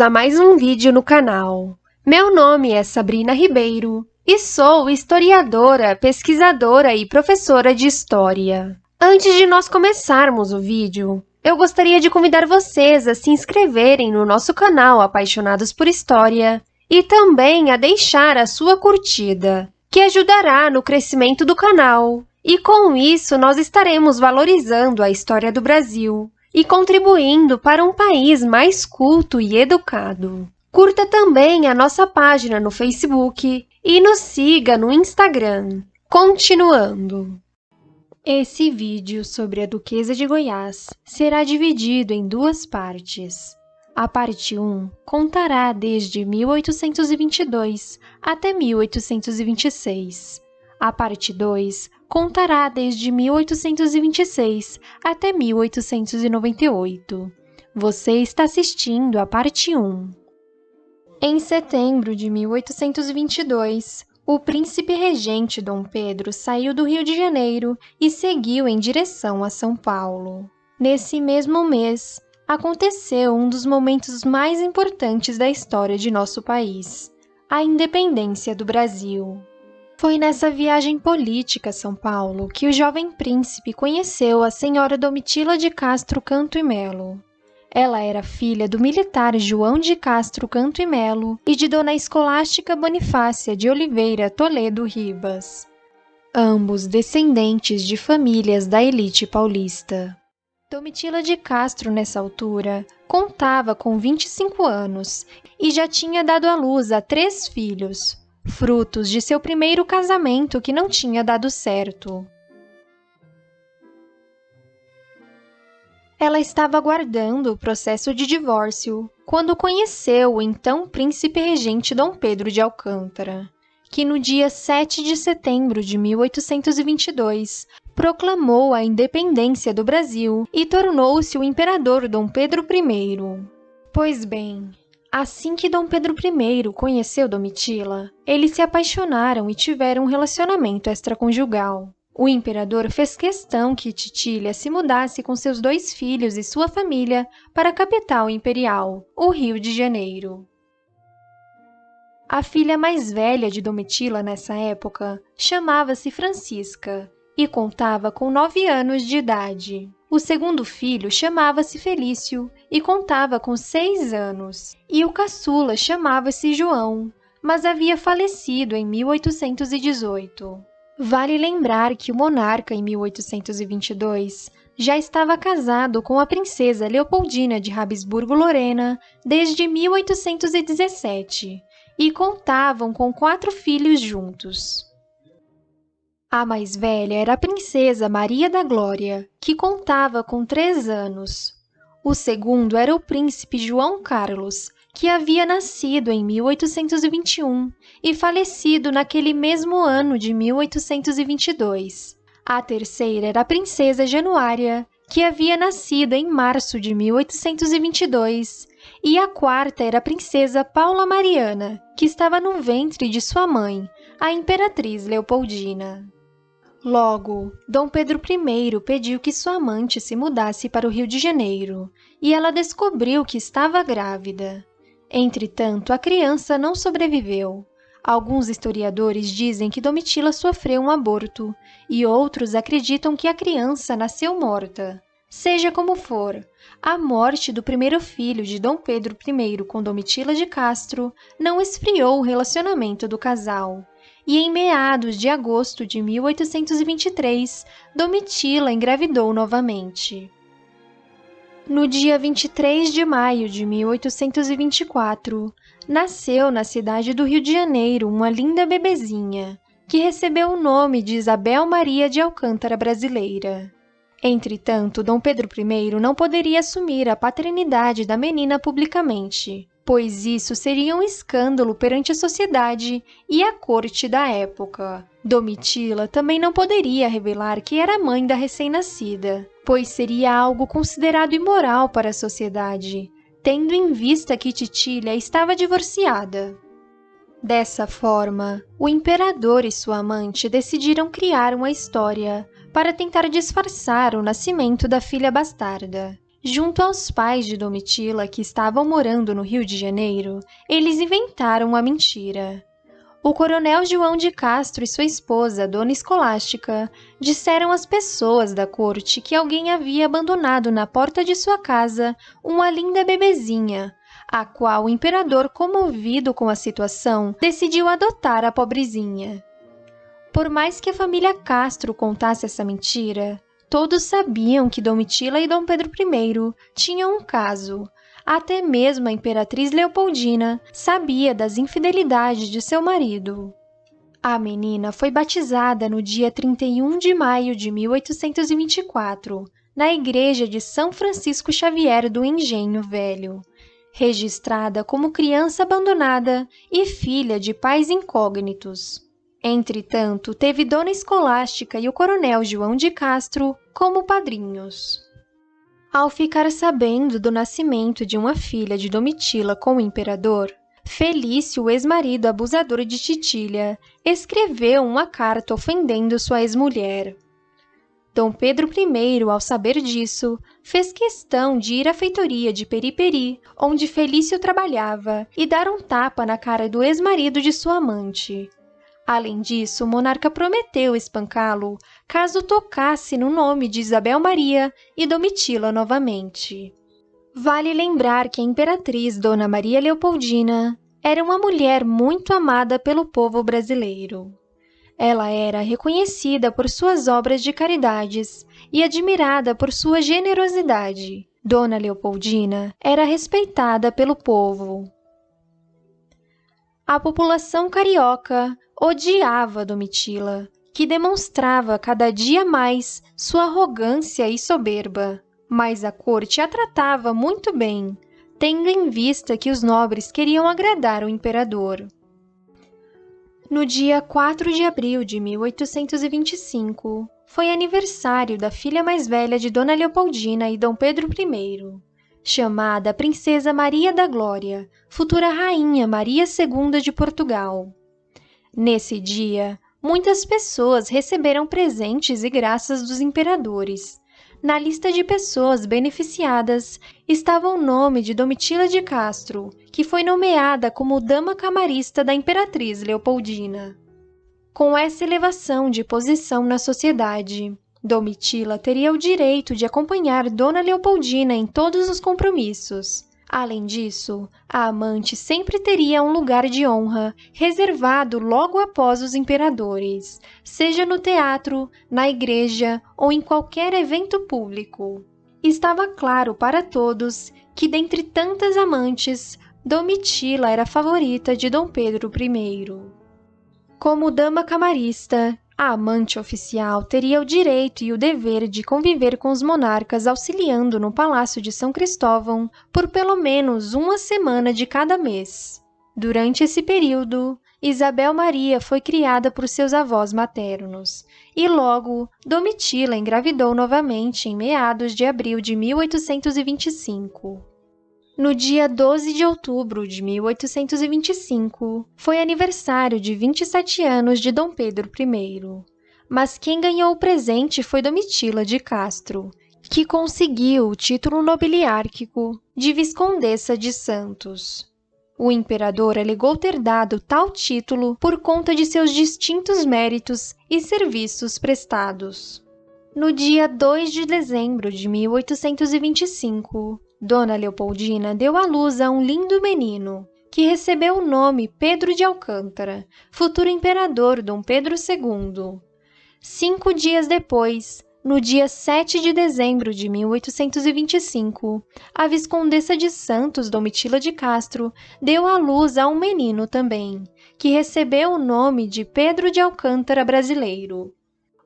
a mais um vídeo no canal. Meu nome é Sabrina Ribeiro e sou historiadora, pesquisadora e professora de História. Antes de nós começarmos o vídeo, eu gostaria de convidar vocês a se inscreverem no nosso canal Apaixonados por História e também a deixar a sua curtida, que ajudará no crescimento do canal. E com isso, nós estaremos valorizando a história do Brasil e contribuindo para um país mais culto e educado. Curta também a nossa página no Facebook e nos siga no Instagram. Continuando. Esse vídeo sobre a Duquesa de Goiás será dividido em duas partes. A parte 1 contará desde 1822 até 1826. A parte 2 contará desde 1826 até 1898. Você está assistindo a parte 1. Em setembro de 1822, o príncipe regente Dom Pedro saiu do Rio de Janeiro e seguiu em direção a São Paulo. Nesse mesmo mês, aconteceu um dos momentos mais importantes da história de nosso país, a independência do Brasil. Foi nessa viagem política a São Paulo que o jovem príncipe conheceu a senhora Domitila de Castro Canto e Melo. Ela era filha do militar João de Castro Canto e Melo e de Dona Escolástica Bonifácia de Oliveira Toledo Ribas, ambos descendentes de famílias da elite paulista. Domitila de Castro, nessa altura, contava com 25 anos e já tinha dado à luz a 3 filhos, frutos de seu primeiro casamento que não tinha dado certo. Ela estava aguardando o processo de divórcio quando conheceu o então príncipe regente Dom Pedro de Alcântara, que no dia 7 de setembro de 1822 proclamou a independência do Brasil e tornou-se o imperador Dom Pedro I. Pois bem, assim que Dom Pedro I conheceu Domitila, eles se apaixonaram e tiveram um relacionamento extraconjugal. O imperador fez questão que Titília se mudasse com seus 2 filhos e sua família para a capital imperial, o Rio de Janeiro. A filha mais velha de Domitila nessa época chamava-se Francisca e contava com 9 anos de idade. O segundo filho chamava-se Felício e contava com 6 anos, e o caçula chamava-se João, mas havia falecido em 1818. Vale lembrar que o monarca, em 1822, já estava casado com a princesa Leopoldina de Habsburgo-Lorena desde 1817 e contavam com 4 filhos juntos. A mais velha era a princesa Maria da Glória, que contava com 3 anos. O segundo era o príncipe João Carlos, que havia nascido em 1821 e falecido naquele mesmo ano de 1822. A terceira era a princesa Januária, que havia nascido em março de 1822, e a quarta era a princesa Paula Mariana, que estava no ventre de sua mãe, a imperatriz Leopoldina. Logo, Dom Pedro I pediu que sua amante se mudasse para o Rio de Janeiro, e ela descobriu que estava grávida. Entretanto, a criança não sobreviveu. Alguns historiadores dizem que Domitila sofreu um aborto, e outros acreditam que a criança nasceu morta. Seja como for, a morte do primeiro filho de Dom Pedro I com Domitila de Castro não esfriou o relacionamento do casal. E em meados de agosto de 1823, Domitila engravidou novamente. No dia 23 de maio de 1824, nasceu na cidade do Rio de Janeiro uma linda bebezinha, que recebeu o nome de Isabel Maria de Alcântara Brasileira. Entretanto, Dom Pedro I não poderia assumir a paternidade da menina publicamente, pois isso seria um escândalo perante a sociedade e a corte da época. Domitila também não poderia revelar que era mãe da recém-nascida, pois seria algo considerado imoral para a sociedade, tendo em vista que Titília estava divorciada. Dessa forma, o imperador e sua amante decidiram criar uma história para tentar disfarçar o nascimento da filha bastarda. Junto aos pais de Domitila, que estavam morando no Rio de Janeiro, eles inventaram uma mentira. O coronel João de Castro e sua esposa, Dona Escolástica, disseram às pessoas da corte que alguém havia abandonado na porta de sua casa uma linda bebezinha, a qual o imperador, comovido com a situação, decidiu adotar a pobrezinha. Por mais que a família Castro contasse essa mentira, todos sabiam que Domitila e Dom Pedro I tinham um caso. Até mesmo a imperatriz Leopoldina sabia das infidelidades de seu marido. A menina foi batizada no dia 31 de maio de 1824, na igreja de São Francisco Xavier do Engenho Velho, registrada como criança abandonada e filha de pais incógnitos. Entretanto, teve Dona Escolástica e o coronel João de Castro como padrinhos. Ao ficar sabendo do nascimento de uma filha de Domitila com o imperador, Felício, o ex-marido abusador de Titília, escreveu uma carta ofendendo sua ex-mulher. Dom Pedro I, ao saber disso, fez questão de ir à feitoria de Periperi, onde Felício trabalhava, e dar um tapa na cara do ex-marido de sua amante. Além disso, o monarca prometeu espancá-lo caso tocasse no nome de Isabel Maria e Domitila novamente. Vale lembrar que a imperatriz Dona Maria Leopoldina era uma mulher muito amada pelo povo brasileiro. Ela era reconhecida por suas obras de caridades e admirada por sua generosidade. Dona Leopoldina era respeitada pelo povo. A população carioca odiava Domitila, que demonstrava cada dia mais sua arrogância e soberba, mas a corte a tratava muito bem, tendo em vista que os nobres queriam agradar o imperador. No dia 4 de abril de 1825, foi aniversário da filha mais velha de Dona Leopoldina e Dom Pedro I, chamada Princesa Maria da Glória, futura Rainha Maria II de Portugal. Nesse dia, muitas pessoas receberam presentes e graças dos imperadores. Na lista de pessoas beneficiadas estava o nome de Domitila de Castro, que foi nomeada como dama camarista da imperatriz Leopoldina. Com essa elevação de posição na sociedade, Domitila teria o direito de acompanhar Dona Leopoldina em todos os compromissos. Além disso, a amante sempre teria um lugar de honra reservado logo após os imperadores, seja no teatro, na igreja ou em qualquer evento público. Estava claro para todos que, dentre tantas amantes, Domitila era a favorita de Dom Pedro I. Como dama camarista, a amante oficial teria o direito e o dever de conviver com os monarcas auxiliando no Palácio de São Cristóvão por pelo menos uma semana de cada mês. Durante esse período, Isabel Maria foi criada por seus avós maternos e logo Domitila engravidou novamente em meados de abril de 1825. No dia 12 de outubro de 1825, foi aniversário de 27 anos de Dom Pedro I. Mas quem ganhou o presente foi Domitila de Castro, que conseguiu o título nobiliárquico de Viscondessa de Santos. O imperador alegou ter dado tal título por conta de seus distintos méritos e serviços prestados. No dia 2 de dezembro de 1825, Dona Leopoldina deu à luz a um lindo menino, que recebeu o nome Pedro de Alcântara, futuro imperador Dom Pedro II. 5 dias depois, no dia 7 de dezembro de 1825, a Viscondessa de Santos, Domitila de Castro, deu à luz a um menino também, que recebeu o nome de Pedro de Alcântara Brasileiro.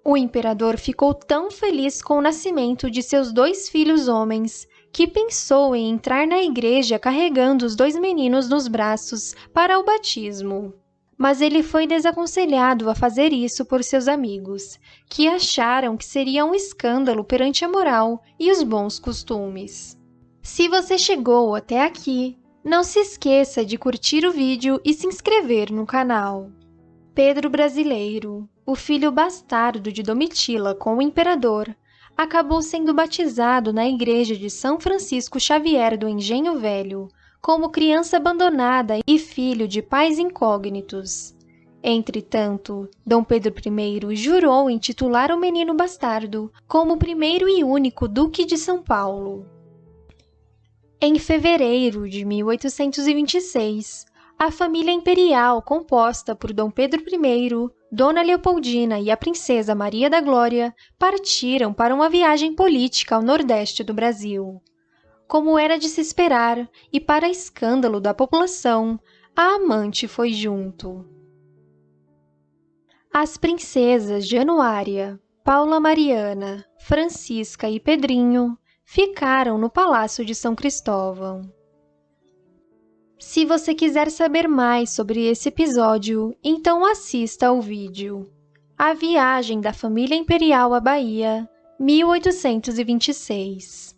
O imperador ficou tão feliz com o nascimento de seus 2 filhos homens que pensou em entrar na igreja carregando os 2 meninos nos braços para o batismo. Mas ele foi desaconselhado a fazer isso por seus amigos, que acharam que seria um escândalo perante a moral e os bons costumes. Se você chegou até aqui, não se esqueça de curtir o vídeo e se inscrever no canal. Pedro Brasileiro, o filho bastardo de Domitila com o imperador, acabou sendo batizado na igreja de São Francisco Xavier do Engenho Velho, como criança abandonada e filho de pais incógnitos. Entretanto, Dom Pedro I jurou intitular o menino bastardo como o primeiro e único Duque de São Paulo. Em fevereiro de 1826, a família imperial composta por Dom Pedro I, Dona Leopoldina e a princesa Maria da Glória partiram para uma viagem política ao nordeste do Brasil. Como era de se esperar, e para escândalo da população, a amante foi junto. As princesas Januária, Paula Mariana, Francisca e Pedrinho ficaram no Palácio de São Cristóvão. Se você quiser saber mais sobre esse episódio, então assista ao vídeo A Viagem da Família Imperial à Bahia, 1826.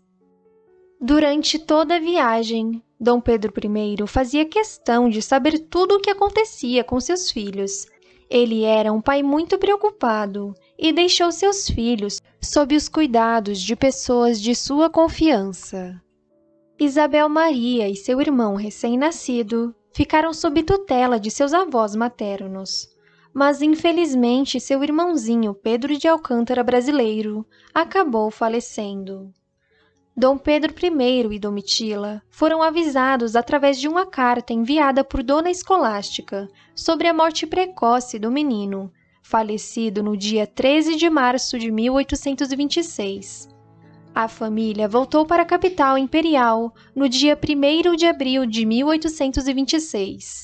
Durante toda a viagem, Dom Pedro I fazia questão de saber tudo o que acontecia com seus filhos. Ele era um pai muito preocupado e deixou seus filhos sob os cuidados de pessoas de sua confiança. Isabel Maria e seu irmão recém-nascido ficaram sob tutela de seus avós maternos, mas infelizmente seu irmãozinho Pedro de Alcântara brasileiro acabou falecendo. Dom Pedro I e Domitila foram avisados através de uma carta enviada por Dona Escolástica sobre a morte precoce do menino, falecido no dia 13 de março de 1826. A família voltou para a capital imperial no dia 1º de abril de 1826.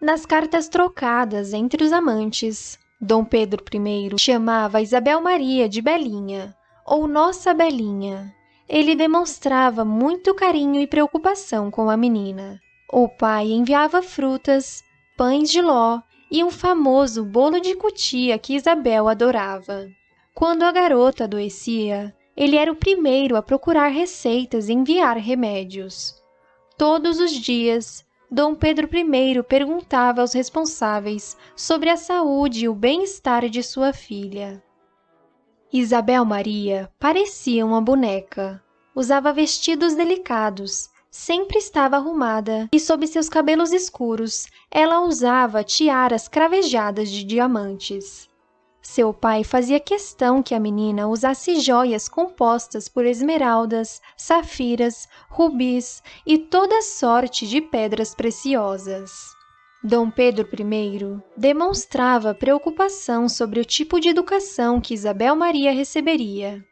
Nas cartas trocadas entre os amantes, Dom Pedro I chamava Isabel Maria de Belinha, ou Nossa Belinha. Ele demonstrava muito carinho e preocupação com a menina. O pai enviava frutas, pães de ló e um famoso bolo de cutia que Isabel adorava. Quando a garota adoecia, ele era o primeiro a procurar receitas e enviar remédios. Todos os dias, Dom Pedro I perguntava aos responsáveis sobre a saúde e o bem-estar de sua filha. Isabel Maria parecia uma boneca. Usava vestidos delicados, sempre estava arrumada e sob seus cabelos escuros, ela usava tiaras cravejadas de diamantes. Seu pai fazia questão que a menina usasse joias compostas por esmeraldas, safiras, rubis e toda sorte de pedras preciosas. Dom Pedro I demonstrava preocupação sobre o tipo de educação que Isabel Maria receberia,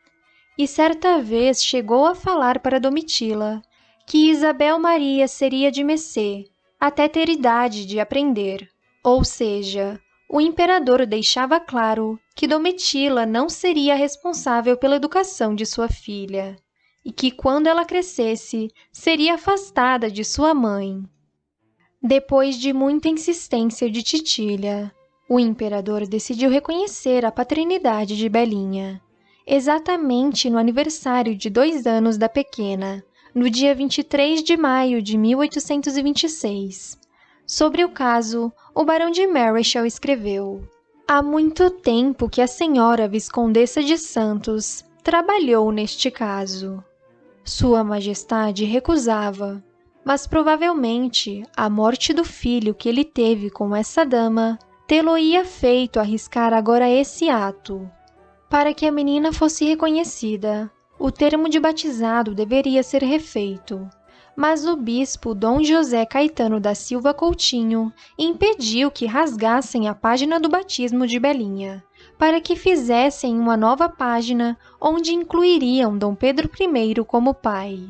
e certa vez chegou a falar para Domitila que Isabel Maria seria de Messê, até ter idade de aprender. Ou seja, o imperador deixava claro que Domitila não seria responsável pela educação de sua filha, e que quando ela crescesse, seria afastada de sua mãe. Depois de muita insistência de Titília, o imperador decidiu reconhecer a paternidade de Belinha, exatamente no aniversário de 2 anos da pequena, no dia 23 de maio de 1826. Sobre o caso, o barão de Marischal escreveu: Há muito tempo que a senhora Viscondessa de Santos trabalhou neste caso. Sua Majestade recusava, mas provavelmente a morte do filho que ele teve com essa dama tê-lo-ia feito arriscar agora esse ato. Para que a menina fosse reconhecida, o termo de batizado deveria ser refeito, mas o bispo Dom José Caetano da Silva Coutinho impediu que rasgassem a página do batismo de Belinha, para que fizessem uma nova página onde incluiriam Dom Pedro I como pai.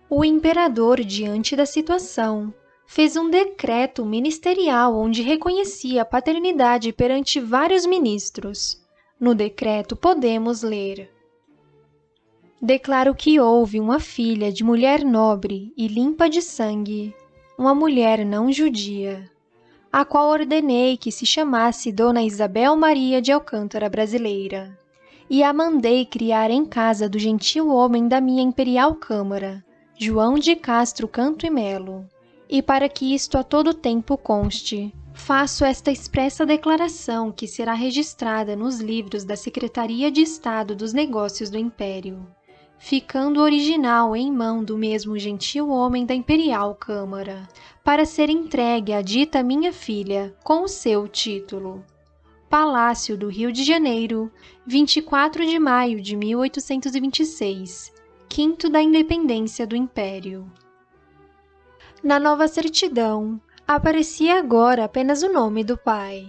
O imperador, diante da situação, fez um decreto ministerial onde reconhecia a paternidade perante vários ministros. No decreto podemos ler: Declaro que houve uma filha de mulher nobre e limpa de sangue, uma mulher não judia, a qual ordenei que se chamasse Dona Isabel Maria de Alcântara Brasileira, e a mandei criar em casa do gentil homem da minha imperial câmara, João de Castro Canto e Melo, E para que isto a todo tempo conste, faço esta expressa declaração que será registrada nos livros da Secretaria de Estado dos Negócios do Império, ficando o original em mão do mesmo gentil homem da Imperial Câmara, para ser entregue à dita minha filha com o seu título. Palácio do Rio de Janeiro, 24 de maio de 1826, quinto da independência do Império. Na nova certidão, aparecia agora apenas o nome do pai.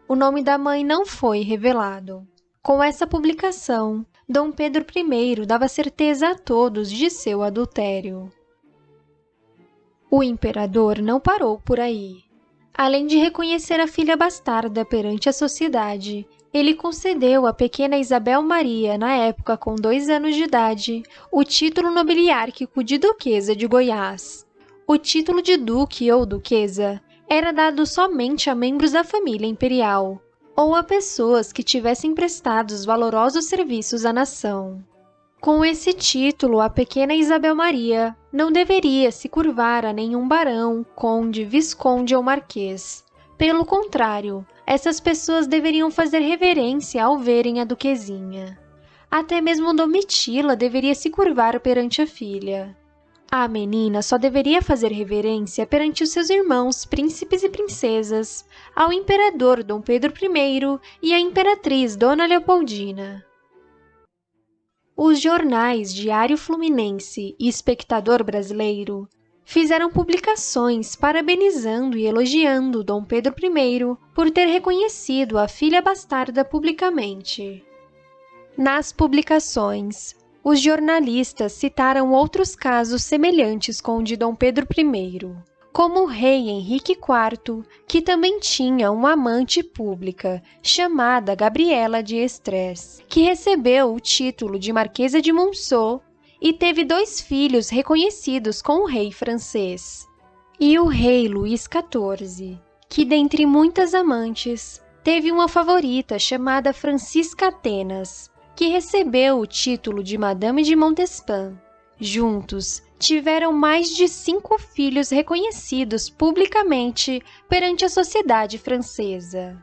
O nome da mãe não foi revelado. Com essa publicação, Dom Pedro I dava certeza a todos de seu adultério. O imperador não parou por aí. Além de reconhecer a filha bastarda perante a sociedade, ele concedeu à pequena Isabel Maria, na época com 2 anos de idade, o título nobiliárquico de Duquesa de Goiás. O título de duque ou duquesa era dado somente a membros da família imperial, ou a pessoas que tivessem prestado os valorosos serviços à nação. Com esse título, a pequena Isabel Maria não deveria se curvar a nenhum barão, conde, visconde ou marquês. Pelo contrário, essas pessoas deveriam fazer reverência ao verem a duquesinha. Até mesmo Domitila deveria se curvar perante a filha. A menina só deveria fazer reverência perante os seus irmãos, príncipes e princesas, ao imperador Dom Pedro I e à imperatriz Dona Leopoldina. Os jornais Diário Fluminense e Espectador Brasileiro fizeram publicações parabenizando e elogiando Dom Pedro I por ter reconhecido a filha bastarda publicamente. Nas publicações, os jornalistas citaram outros casos semelhantes com o de Dom Pedro I, como o rei Henrique IV, que também tinha uma amante pública, chamada Gabriela de Estrés, que recebeu o título de Marquesa de Monceau e teve 2 filhos reconhecidos com o rei francês. E o rei Luís XIV, que dentre muitas amantes, teve uma favorita chamada Francisca Atenas, que recebeu o título de Madame de Montespan. Juntos, tiveram mais de 5 filhos reconhecidos publicamente perante a sociedade francesa.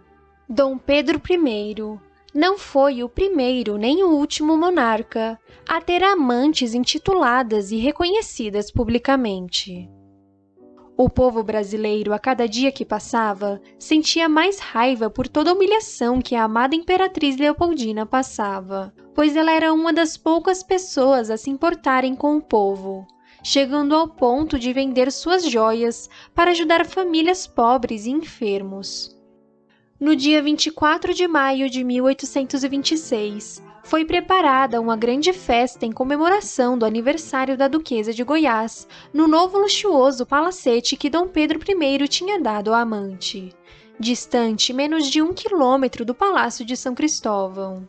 Dom Pedro I não foi o primeiro nem o último monarca a ter amantes intituladas e reconhecidas publicamente. O povo brasileiro, a cada dia que passava, sentia mais raiva por toda a humilhação que a amada imperatriz Leopoldina passava, pois ela era uma das poucas pessoas a se importarem com o povo, chegando ao ponto de vender suas joias para ajudar famílias pobres e enfermos. No dia 24 de maio de 1826, foi preparada uma grande festa em comemoração do aniversário da Duquesa de Goiás, no novo luxuoso palacete que Dom Pedro I tinha dado à amante, distante menos de 1 quilômetro do Palácio de São Cristóvão.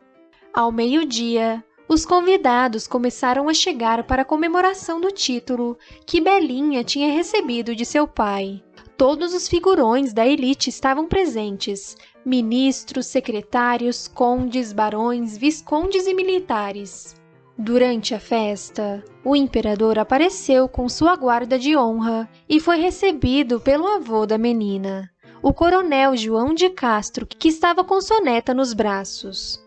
Ao meio-dia, os convidados começaram a chegar para a comemoração do título que Belinha tinha recebido de seu pai. Todos os figurões da elite estavam presentes, ministros, secretários, condes, barões, viscondes e militares. Durante a festa, o imperador apareceu com sua guarda de honra e foi recebido pelo avô da menina, o coronel João de Castro, que estava com sua neta nos braços.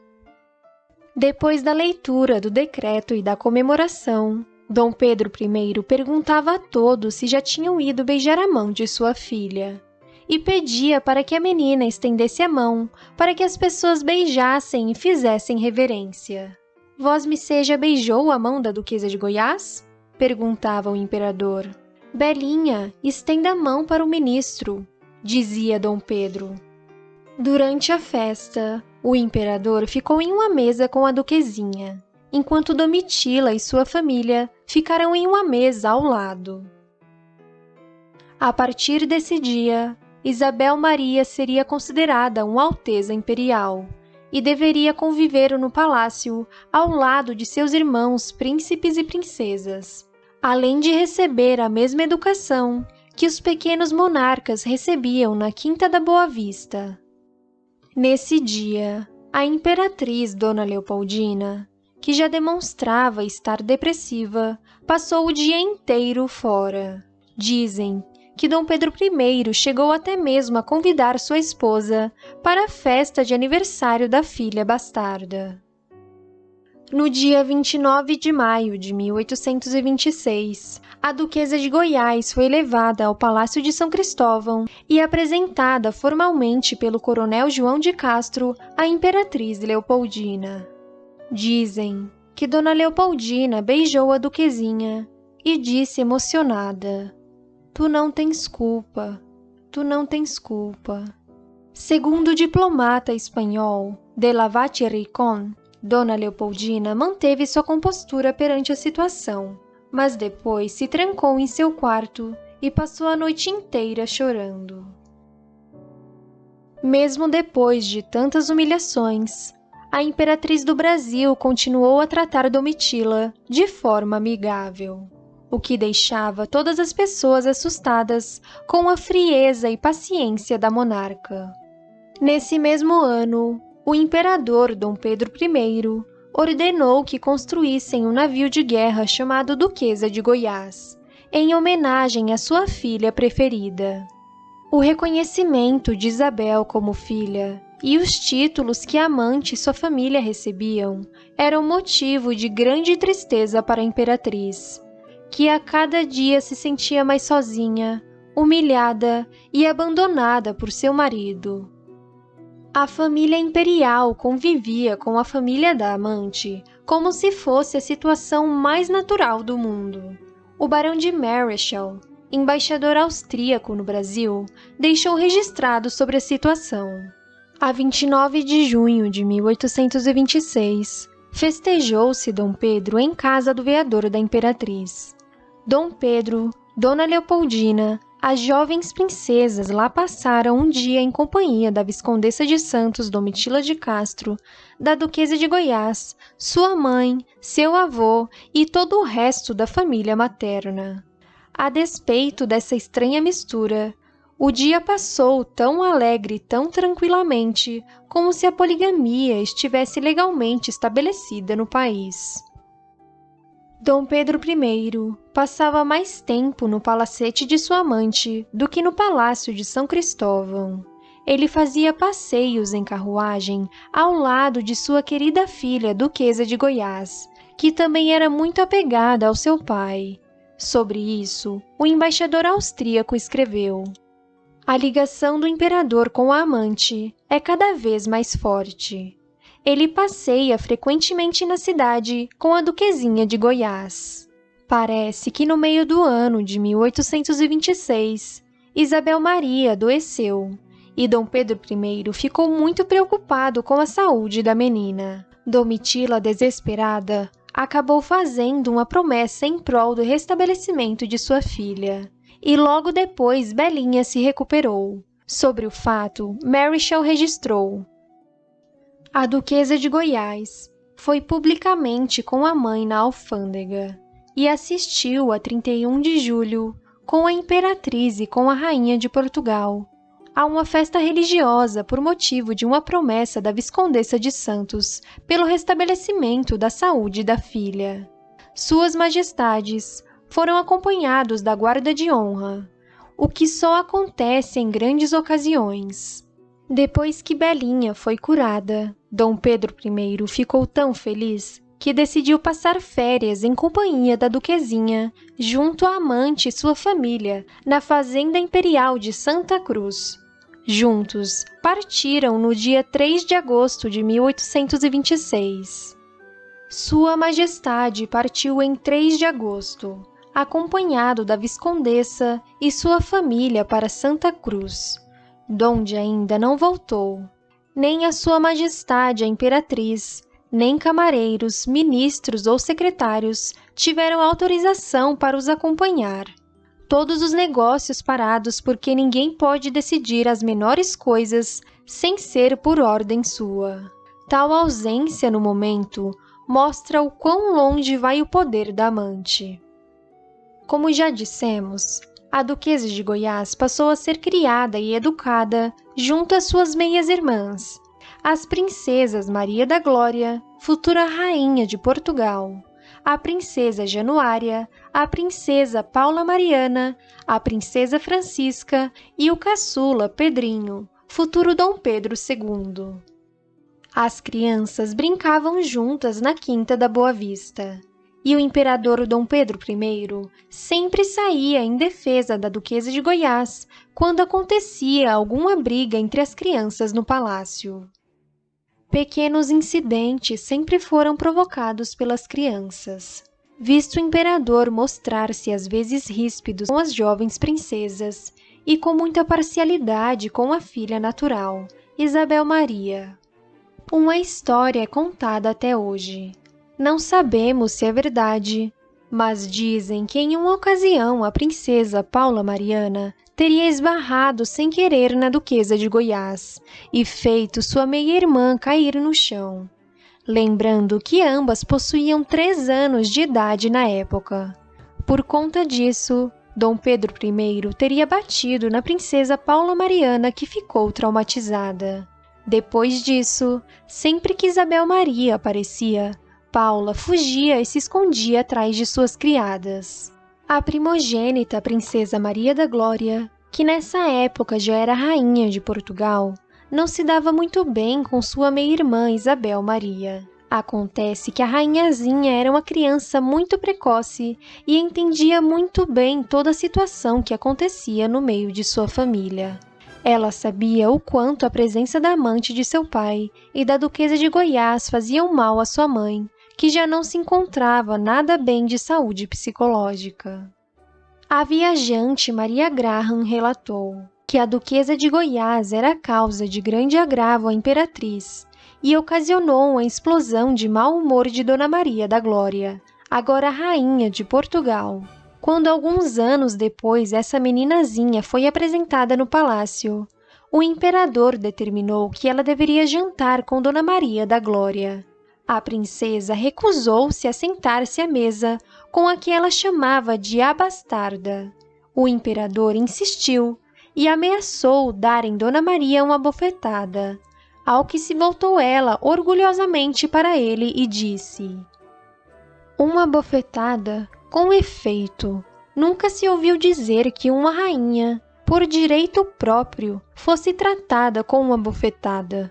Depois da leitura do decreto e da comemoração, Dom Pedro I perguntava a todos se já tinham ido beijar a mão de sua filha e pedia para que a menina estendesse a mão para que as pessoas beijassem e fizessem reverência. Vosmecê já beijou a mão da Duquesa de Goiás? Perguntava o imperador. Belinha, estenda a mão para o ministro, dizia Dom Pedro. Durante a festa, o imperador ficou em uma mesa com a duquesinha, enquanto Domitila e sua família ficaram em uma mesa ao lado. A partir desse dia, Isabel Maria seria considerada uma alteza imperial e deveria conviver no palácio ao lado de seus irmãos príncipes e princesas, além de receber a mesma educação que os pequenos monarcas recebiam na Quinta da Boa Vista. Nesse dia, a imperatriz Dona Leopoldina, que já demonstrava estar depressiva, passou o dia inteiro fora. Dizem que Dom Pedro I chegou até mesmo a convidar sua esposa para a festa de aniversário da filha bastarda. No dia 29 de maio de 1826, a Duquesa de Goiás foi levada ao Palácio de São Cristóvão e apresentada formalmente pelo coronel João de Castro à Imperatriz Leopoldina. Dizem que Dona Leopoldina beijou a duquesinha e disse emocionada: "Tu não tens culpa, tu não tens culpa." Segundo o diplomata espanhol de Lavache Ricón, Dona Leopoldina manteve sua compostura perante a situação, mas depois se trancou em seu quarto e passou a noite inteira chorando. Mesmo depois de tantas humilhações, a imperatriz do Brasil continuou a tratar Domitila de forma amigável, o que deixava todas as pessoas assustadas com a frieza e paciência da monarca. Nesse mesmo ano, o imperador Dom Pedro I ordenou que construíssem um navio de guerra chamado Duquesa de Goiás, em homenagem à sua filha preferida. O reconhecimento de Isabel como filha e os títulos que a amante e sua família recebiam eram motivo de grande tristeza para a imperatriz, que a cada dia se sentia mais sozinha, humilhada e abandonada por seu marido. A família imperial convivia com a família da amante como se fosse a situação mais natural do mundo. O barão de Marischal, embaixador austríaco no Brasil, deixou registrado sobre a situação. A 29 de junho de 1826, festejou-se Dom Pedro em casa do veador da imperatriz. Dom Pedro, Dona Leopoldina, as jovens princesas lá passaram um dia em companhia da Viscondessa de Santos Domitila de Castro, da Duquesa de Goiás, sua mãe, seu avô e todo o resto da família materna. A despeito dessa estranha mistura, o dia passou tão alegre e tão tranquilamente como se a poligamia estivesse legalmente estabelecida no país. Dom Pedro I passava mais tempo no palacete de sua amante do que no Palácio de São Cristóvão. Ele fazia passeios em carruagem ao lado de sua querida filha Duquesa de Goiás, que também era muito apegada ao seu pai. Sobre isso, o embaixador austríaco escreveu: "A ligação do imperador com a amante é cada vez mais forte. Ele passeia frequentemente na cidade com a Duquesinha de Goiás. Parece que no meio do ano de 1826, Isabel Maria adoeceu e Dom Pedro I ficou muito preocupado com a saúde da menina. Domitila, desesperada, acabou fazendo uma promessa em prol do restabelecimento de sua filha, e logo depois Belinha se recuperou. Sobre o fato, Marischal registrou: a Duquesa de Goiás foi publicamente com a mãe na alfândega e assistiu a 31 de julho, com a imperatriz e com a rainha de Portugal, a uma festa religiosa por motivo de uma promessa da Viscondessa de Santos pelo restabelecimento da saúde da filha. Suas majestades foram acompanhados da guarda de honra, o que só acontece em grandes ocasiões. Depois que Belinha foi curada, Dom Pedro I ficou tão feliz que decidiu passar férias em companhia da duquesinha, junto à amante e sua família, na Fazenda Imperial de Santa Cruz. Juntos, partiram no dia 3 de agosto de 1826. Sua Majestade partiu em 3 de agosto, acompanhado da Viscondessa e sua família para Santa Cruz, donde ainda não voltou. Nem a Sua Majestade a Imperatriz, nem camareiros, ministros ou secretários tiveram autorização para os acompanhar. Todos os negócios parados porque ninguém pode decidir as menores coisas sem ser por ordem sua. Tal ausência no momento mostra o quão longe vai o poder da amante. Como já dissemos, a Duquesa de Goiás passou a ser criada e educada junto às suas meias-irmãs, as princesas Maria da Glória, futura rainha de Portugal, a princesa Januária, a princesa Paula Mariana, a princesa Francisca e o caçula Pedrinho, futuro Dom Pedro II. As crianças brincavam juntas na Quinta da Boa Vista, e o imperador Dom Pedro I sempre saía em defesa da Duquesa de Goiás quando acontecia alguma briga entre as crianças no palácio. Pequenos incidentes sempre foram provocados pelas crianças, visto o imperador mostrar-se às vezes ríspido com as jovens princesas e com muita parcialidade com a filha natural, Isabel Maria. Uma história é contada até hoje. Não sabemos se é verdade, mas dizem que em uma ocasião a princesa Paula Mariana teria esbarrado sem querer na Duquesa de Goiás e feito sua meia-irmã cair no chão, lembrando que ambas possuíam 3 anos de idade na época. Por conta disso, Dom Pedro I teria batido na princesa Paula Mariana, que ficou traumatizada. Depois disso, sempre que Isabel Maria aparecia, Paula fugia e se escondia atrás de suas criadas. A primogênita princesa Maria da Glória, que nessa época já era rainha de Portugal, não se dava muito bem com sua meia-irmã Isabel Maria. Acontece que a rainhazinha era uma criança muito precoce e entendia muito bem toda a situação que acontecia no meio de sua família. Ela sabia o quanto a presença da amante de seu pai e da Duquesa de Goiás faziam mal à sua mãe, que já não se encontrava nada bem de saúde psicológica. A viajante Maria Graham relatou que a Duquesa de Goiás era a causa de grande agravo à imperatriz e ocasionou a explosão de mau humor de Dona Maria da Glória, agora rainha de Portugal, quando alguns anos depois essa meninazinha foi apresentada no palácio. O imperador determinou que ela deveria jantar com Dona Maria da Glória. A princesa recusou-se a sentar-se à mesa com a que ela chamava de a bastarda. O imperador insistiu e ameaçou dar em Dona Maria uma bofetada, ao que se voltou ela orgulhosamente para ele e disse: "Uma bofetada com efeito. Nunca se ouviu dizer que uma rainha, por direito próprio, fosse tratada com uma bofetada."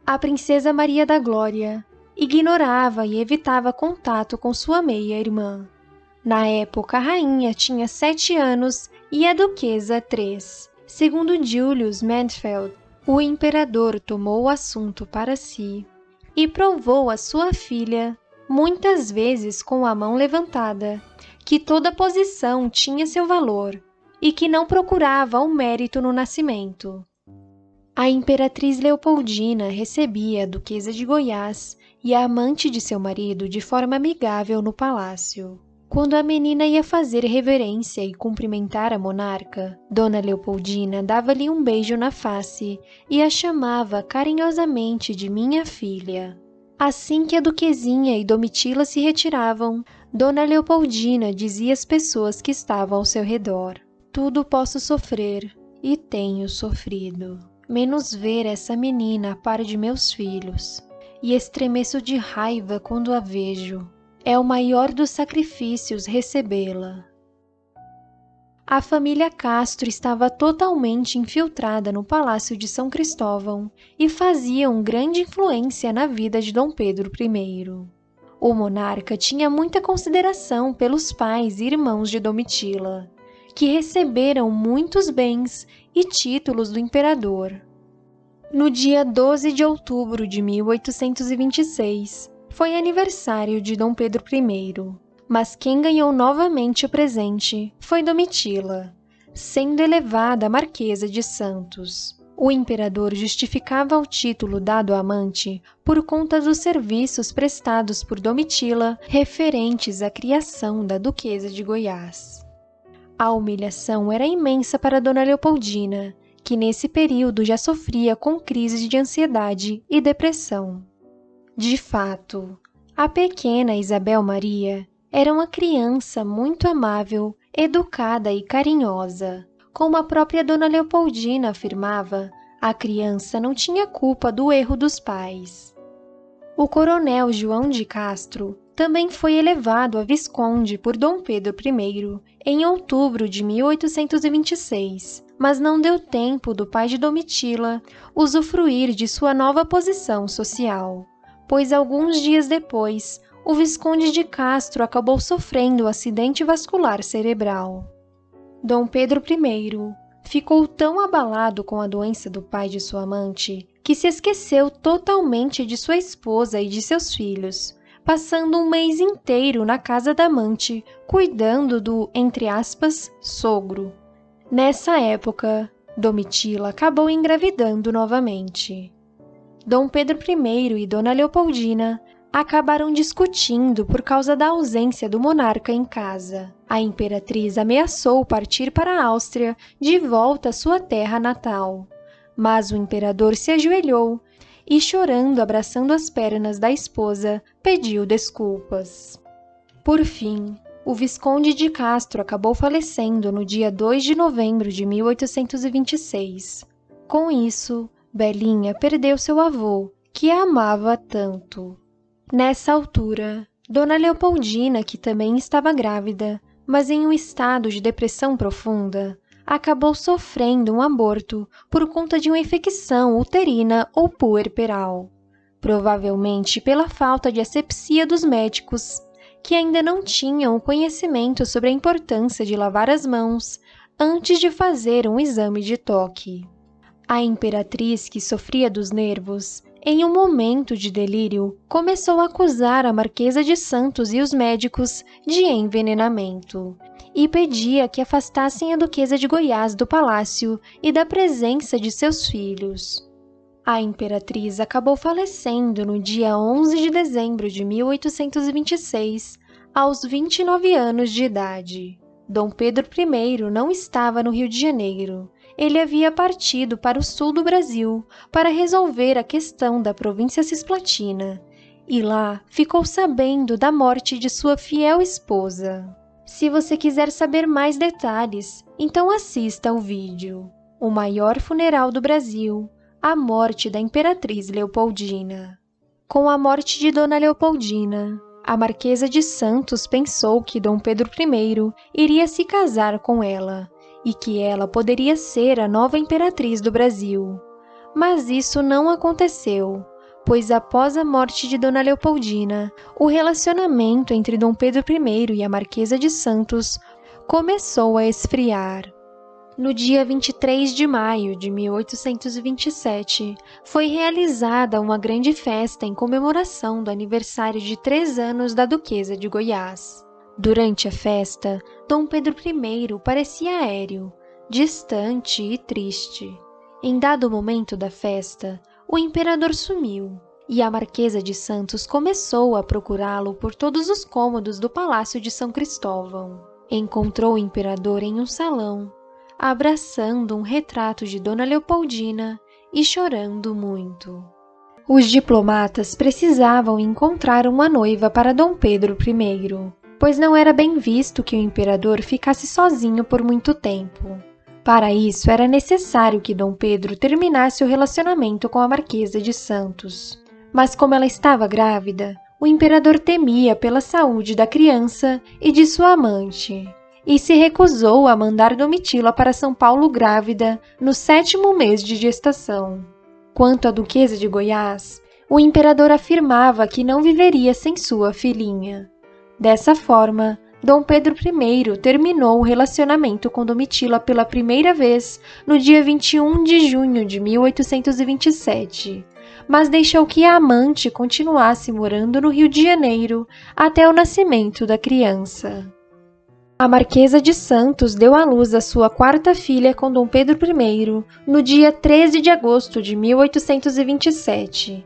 A princesa Maria da Glória ignorava e evitava contato com sua meia-irmã. Na época, a rainha tinha 7 anos e a duquesa 3. Segundo Julius Mansfeld, o imperador tomou o assunto para si e provou à sua filha, muitas vezes com a mão levantada, que toda posição tinha seu valor e que não procurava o mérito no nascimento. A imperatriz Leopoldina recebia a Duquesa de Goiás e a amante de seu marido de forma amigável no palácio. Quando a menina ia fazer reverência e cumprimentar a monarca, Dona Leopoldina dava-lhe um beijo na face e a chamava carinhosamente de minha filha. Assim que a duquesinha e Domitila se retiravam, Dona Leopoldina dizia às pessoas que estavam ao seu redor: "Tudo posso sofrer, e tenho sofrido, menos ver essa menina a par de meus filhos, e estremeço de raiva quando a vejo. É o maior dos sacrifícios recebê-la." A família Castro estava totalmente infiltrada no Palácio de São Cristóvão e fazia grande influência na vida de Dom Pedro I. O monarca tinha muita consideração pelos pais e irmãos de Domitila, que receberam muitos bens e títulos do imperador. No dia 12 de outubro de 1826, foi aniversário de Dom Pedro I, mas quem ganhou novamente o presente foi Domitila, sendo elevada a Marquesa de Santos. O imperador justificava o título dado à amante por conta dos serviços prestados por Domitila referentes à criação da Duquesa de Goiás. A humilhação era imensa para Dona Leopoldina, que nesse período já sofria com crises de ansiedade e depressão. De fato, a pequena Isabel Maria era uma criança muito amável, educada e carinhosa. Como a própria Dona Leopoldina afirmava, a criança não tinha culpa do erro dos pais. O coronel João de Castro também foi elevado a visconde por Dom Pedro I em outubro de 1826, mas não deu tempo do pai de Domitila usufruir de sua nova posição social, pois alguns dias depois, o Visconde de Castro acabou sofrendo um acidente vascular cerebral. Dom Pedro I ficou tão abalado com a doença do pai de sua amante que se esqueceu totalmente de sua esposa e de seus filhos, passando um mês inteiro na casa da amante, cuidando do, entre aspas, sogro. Nessa época, Domitila acabou engravidando novamente. Dom Pedro I e Dona Leopoldina acabaram discutindo por causa da ausência do monarca em casa. A imperatriz ameaçou partir para a Áustria de volta à sua terra natal, mas o imperador se ajoelhou e, chorando, abraçando as pernas da esposa, pediu desculpas. Por fim, o Visconde de Castro acabou falecendo no dia 2 de novembro de 1826. Com isso, Belinha perdeu seu avô, que a amava tanto. Nessa altura, Dona Leopoldina, que também estava grávida, mas em um estado de depressão profunda, acabou sofrendo um aborto por conta de uma infecção uterina ou puerperal, provavelmente pela falta de asepsia dos médicos, que ainda não tinham o conhecimento sobre a importância de lavar as mãos antes de fazer um exame de toque. A imperatriz, que sofria dos nervos, em um momento de delírio, começou a acusar a Marquesa de Santos e os médicos de envenenamento e pedia que afastassem a Duquesa de Goiás do palácio e da presença de seus filhos. A imperatriz acabou falecendo no dia 11 de dezembro de 1826, aos 29 anos de idade. Dom Pedro I não estava no Rio de Janeiro. Ele havia partido para o sul do Brasil para resolver a questão da província cisplatina, e lá ficou sabendo da morte de sua fiel esposa. Se você quiser saber mais detalhes, então assista ao vídeo O Maior Funeral do Brasil, a morte da Imperatriz Leopoldina. Com a morte de Dona Leopoldina, a Marquesa de Santos pensou que Dom Pedro I iria se casar com ela, e que ela poderia ser a nova imperatriz do Brasil. Mas isso não aconteceu, pois após a morte de Dona Leopoldina, o relacionamento entre Dom Pedro I e a Marquesa de Santos começou a esfriar. No dia 23 de maio de 1827, foi realizada uma grande festa em comemoração do aniversário de 3 anos da Duquesa de Goiás. Durante a festa, Dom Pedro I parecia aéreo, distante e triste. Em dado momento da festa, o imperador sumiu, e a Marquesa de Santos começou a procurá-lo por todos os cômodos do Palácio de São Cristóvão. Encontrou o imperador em um salão, abraçando um retrato de Dona Leopoldina e chorando muito. Os diplomatas precisavam encontrar uma noiva para Dom Pedro I, pois não era bem visto que o imperador ficasse sozinho por muito tempo. Para isso, era necessário que Dom Pedro terminasse o relacionamento com a Marquesa de Santos. Mas como ela estava grávida, o imperador temia pela saúde da criança e de sua amante, e se recusou a mandar Domitila para São Paulo grávida no 7º mês de gestação. Quanto à Duquesa de Goiás, o imperador afirmava que não viveria sem sua filhinha. Dessa forma, Dom Pedro I terminou o relacionamento com Domitila pela primeira vez no dia 21 de junho de 1827, mas deixou que a amante continuasse morando no Rio de Janeiro até o nascimento da criança. A Marquesa de Santos deu à luz a sua 4ª filha com Dom Pedro I no dia 13 de agosto de 1827.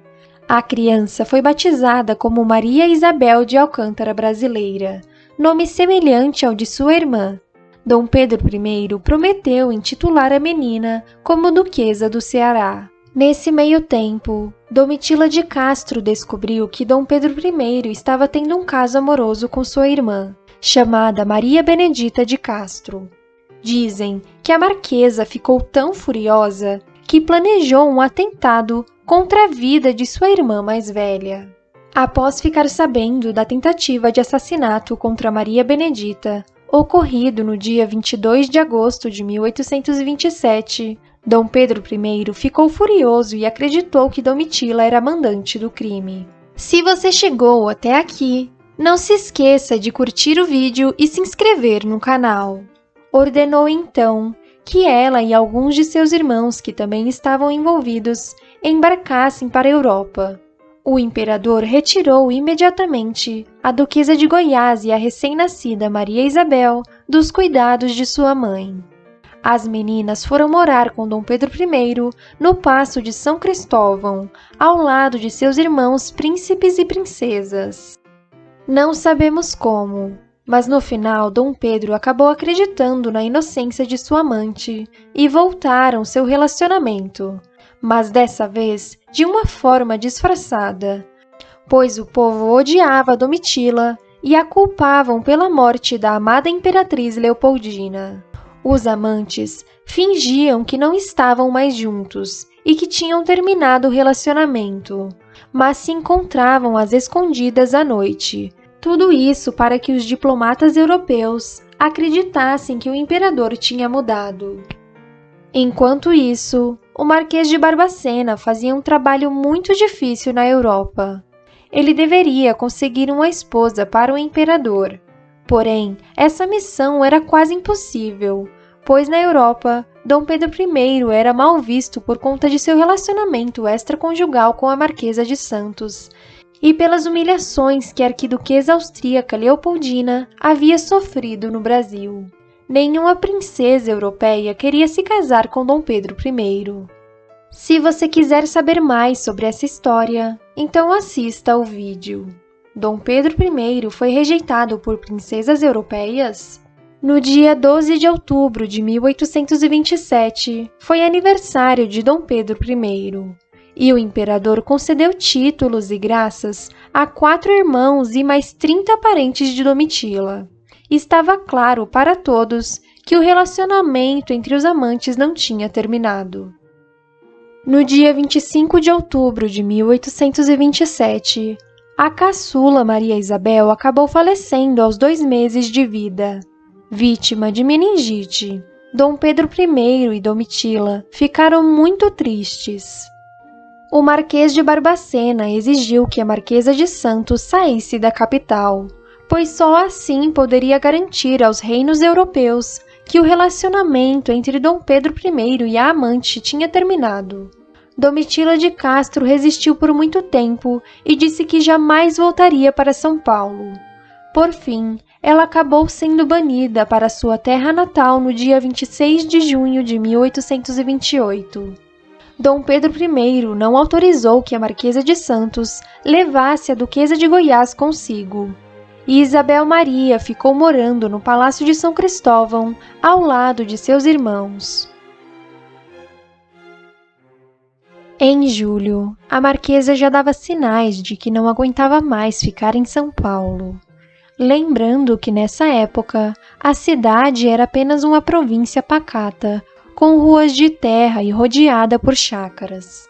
A criança foi batizada como Maria Isabel de Alcântara Brasileira, nome semelhante ao de sua irmã. Dom Pedro I prometeu intitular a menina como Duquesa do Ceará. Nesse meio tempo, Domitila de Castro descobriu que Dom Pedro I estava tendo um caso amoroso com sua irmã, chamada Maria Benedita de Castro. Dizem que a marquesa ficou tão furiosa que planejou um atentado contra a vida de sua irmã mais velha. Após ficar sabendo da tentativa de assassinato contra Maria Benedita, ocorrido no dia 22 de agosto de 1827, Dom Pedro I ficou furioso e acreditou que Domitila era a mandante do crime. Se você chegou até aqui, não se esqueça de curtir o vídeo e se inscrever no canal. Ordenou então que ela e alguns de seus irmãos que também estavam envolvidos embarcassem para a Europa. O imperador retirou imediatamente a duquesa de Goiás e a recém-nascida Maria Isabel dos cuidados de sua mãe. As meninas foram morar com Dom Pedro I no Paço de São Cristóvão, ao lado de seus irmãos príncipes e princesas. Não sabemos como, mas no final Dom Pedro acabou acreditando na inocência de sua amante e voltaram seu relacionamento, mas dessa vez de uma forma disfarçada, pois o povo odiava Domitila e a culpavam pela morte da amada imperatriz Leopoldina. Os amantes fingiam que não estavam mais juntos e que tinham terminado o relacionamento, mas se encontravam às escondidas à noite. Tudo isso para que os diplomatas europeus acreditassem que o imperador tinha mudado. Enquanto isso, o Marquês de Barbacena fazia um trabalho muito difícil na Europa. Ele deveria conseguir uma esposa para o imperador. Porém, essa missão era quase impossível, pois na Europa, Dom Pedro I era mal visto por conta de seu relacionamento extraconjugal com a Marquesa de Santos e pelas humilhações que a arquiduquesa austríaca Leopoldina havia sofrido no Brasil. Nenhuma princesa europeia queria se casar com Dom Pedro I. Se você quiser saber mais sobre essa história, então assista ao vídeo. Dom Pedro I foi rejeitado por princesas europeias? No dia 12 de outubro de 1827, foi aniversário de Dom Pedro I, e o imperador concedeu títulos e graças a 4 irmãos e mais 30 parentes de Domitila. Estava claro para todos que o relacionamento entre os amantes não tinha terminado. No dia 25 de outubro de 1827, a caçula Maria Isabel acabou falecendo aos 2 meses de vida, vítima de meningite. Dom Pedro I e Domitila ficaram muito tristes. O Marquês de Barbacena exigiu que a Marquesa de Santos saísse da capital, pois só assim poderia garantir aos reinos europeus que o relacionamento entre Dom Pedro I e a amante tinha terminado. Domitila de Castro resistiu por muito tempo e disse que jamais voltaria para São Paulo. Por fim, ela acabou sendo banida para sua terra natal no dia 26 de junho de 1828. Dom Pedro I não autorizou que a Marquesa de Santos levasse a Duquesa de Goiás consigo, e Isabel Maria ficou morando no Palácio de São Cristóvão, ao lado de seus irmãos. Em julho, a Marquesa já dava sinais de que não aguentava mais ficar em São Paulo. Lembrando que nessa época, a cidade era apenas uma província pacata, com ruas de terra e rodeada por chácaras.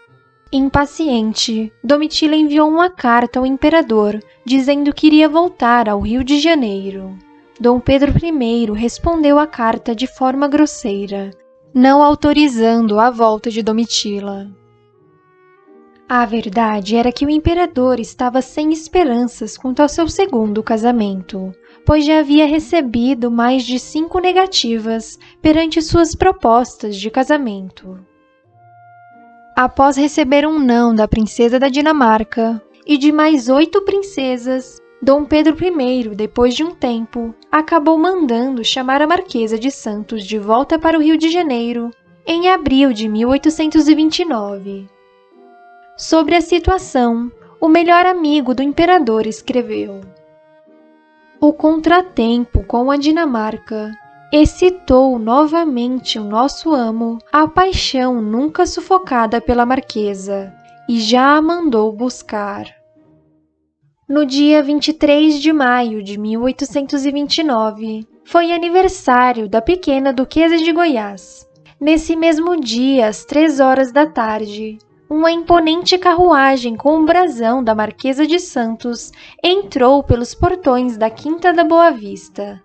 Impaciente, Domitila enviou uma carta ao imperador, dizendo que iria voltar ao Rio de Janeiro. Dom Pedro I respondeu à carta de forma grosseira, não autorizando a volta de Domitila. A verdade era que o imperador estava sem esperanças quanto ao seu segundo casamento, pois já havia recebido mais de 5 negativas perante suas propostas de casamento. Após receber um não da princesa da Dinamarca e de mais 8 princesas, Dom Pedro I, depois de um tempo, acabou mandando chamar a Marquesa de Santos de volta para o Rio de Janeiro em abril de 1829. Sobre a situação, o melhor amigo do imperador escreveu: "O contratempo com a Dinamarca excitou novamente o nosso amo a paixão nunca sufocada pela Marquesa, e já a mandou buscar." No dia 23 de maio de 1829, foi aniversário da pequena Duquesa de Goiás. Nesse mesmo dia, às 3 horas da tarde, uma imponente carruagem com o brasão da Marquesa de Santos entrou pelos portões da Quinta da Boa Vista.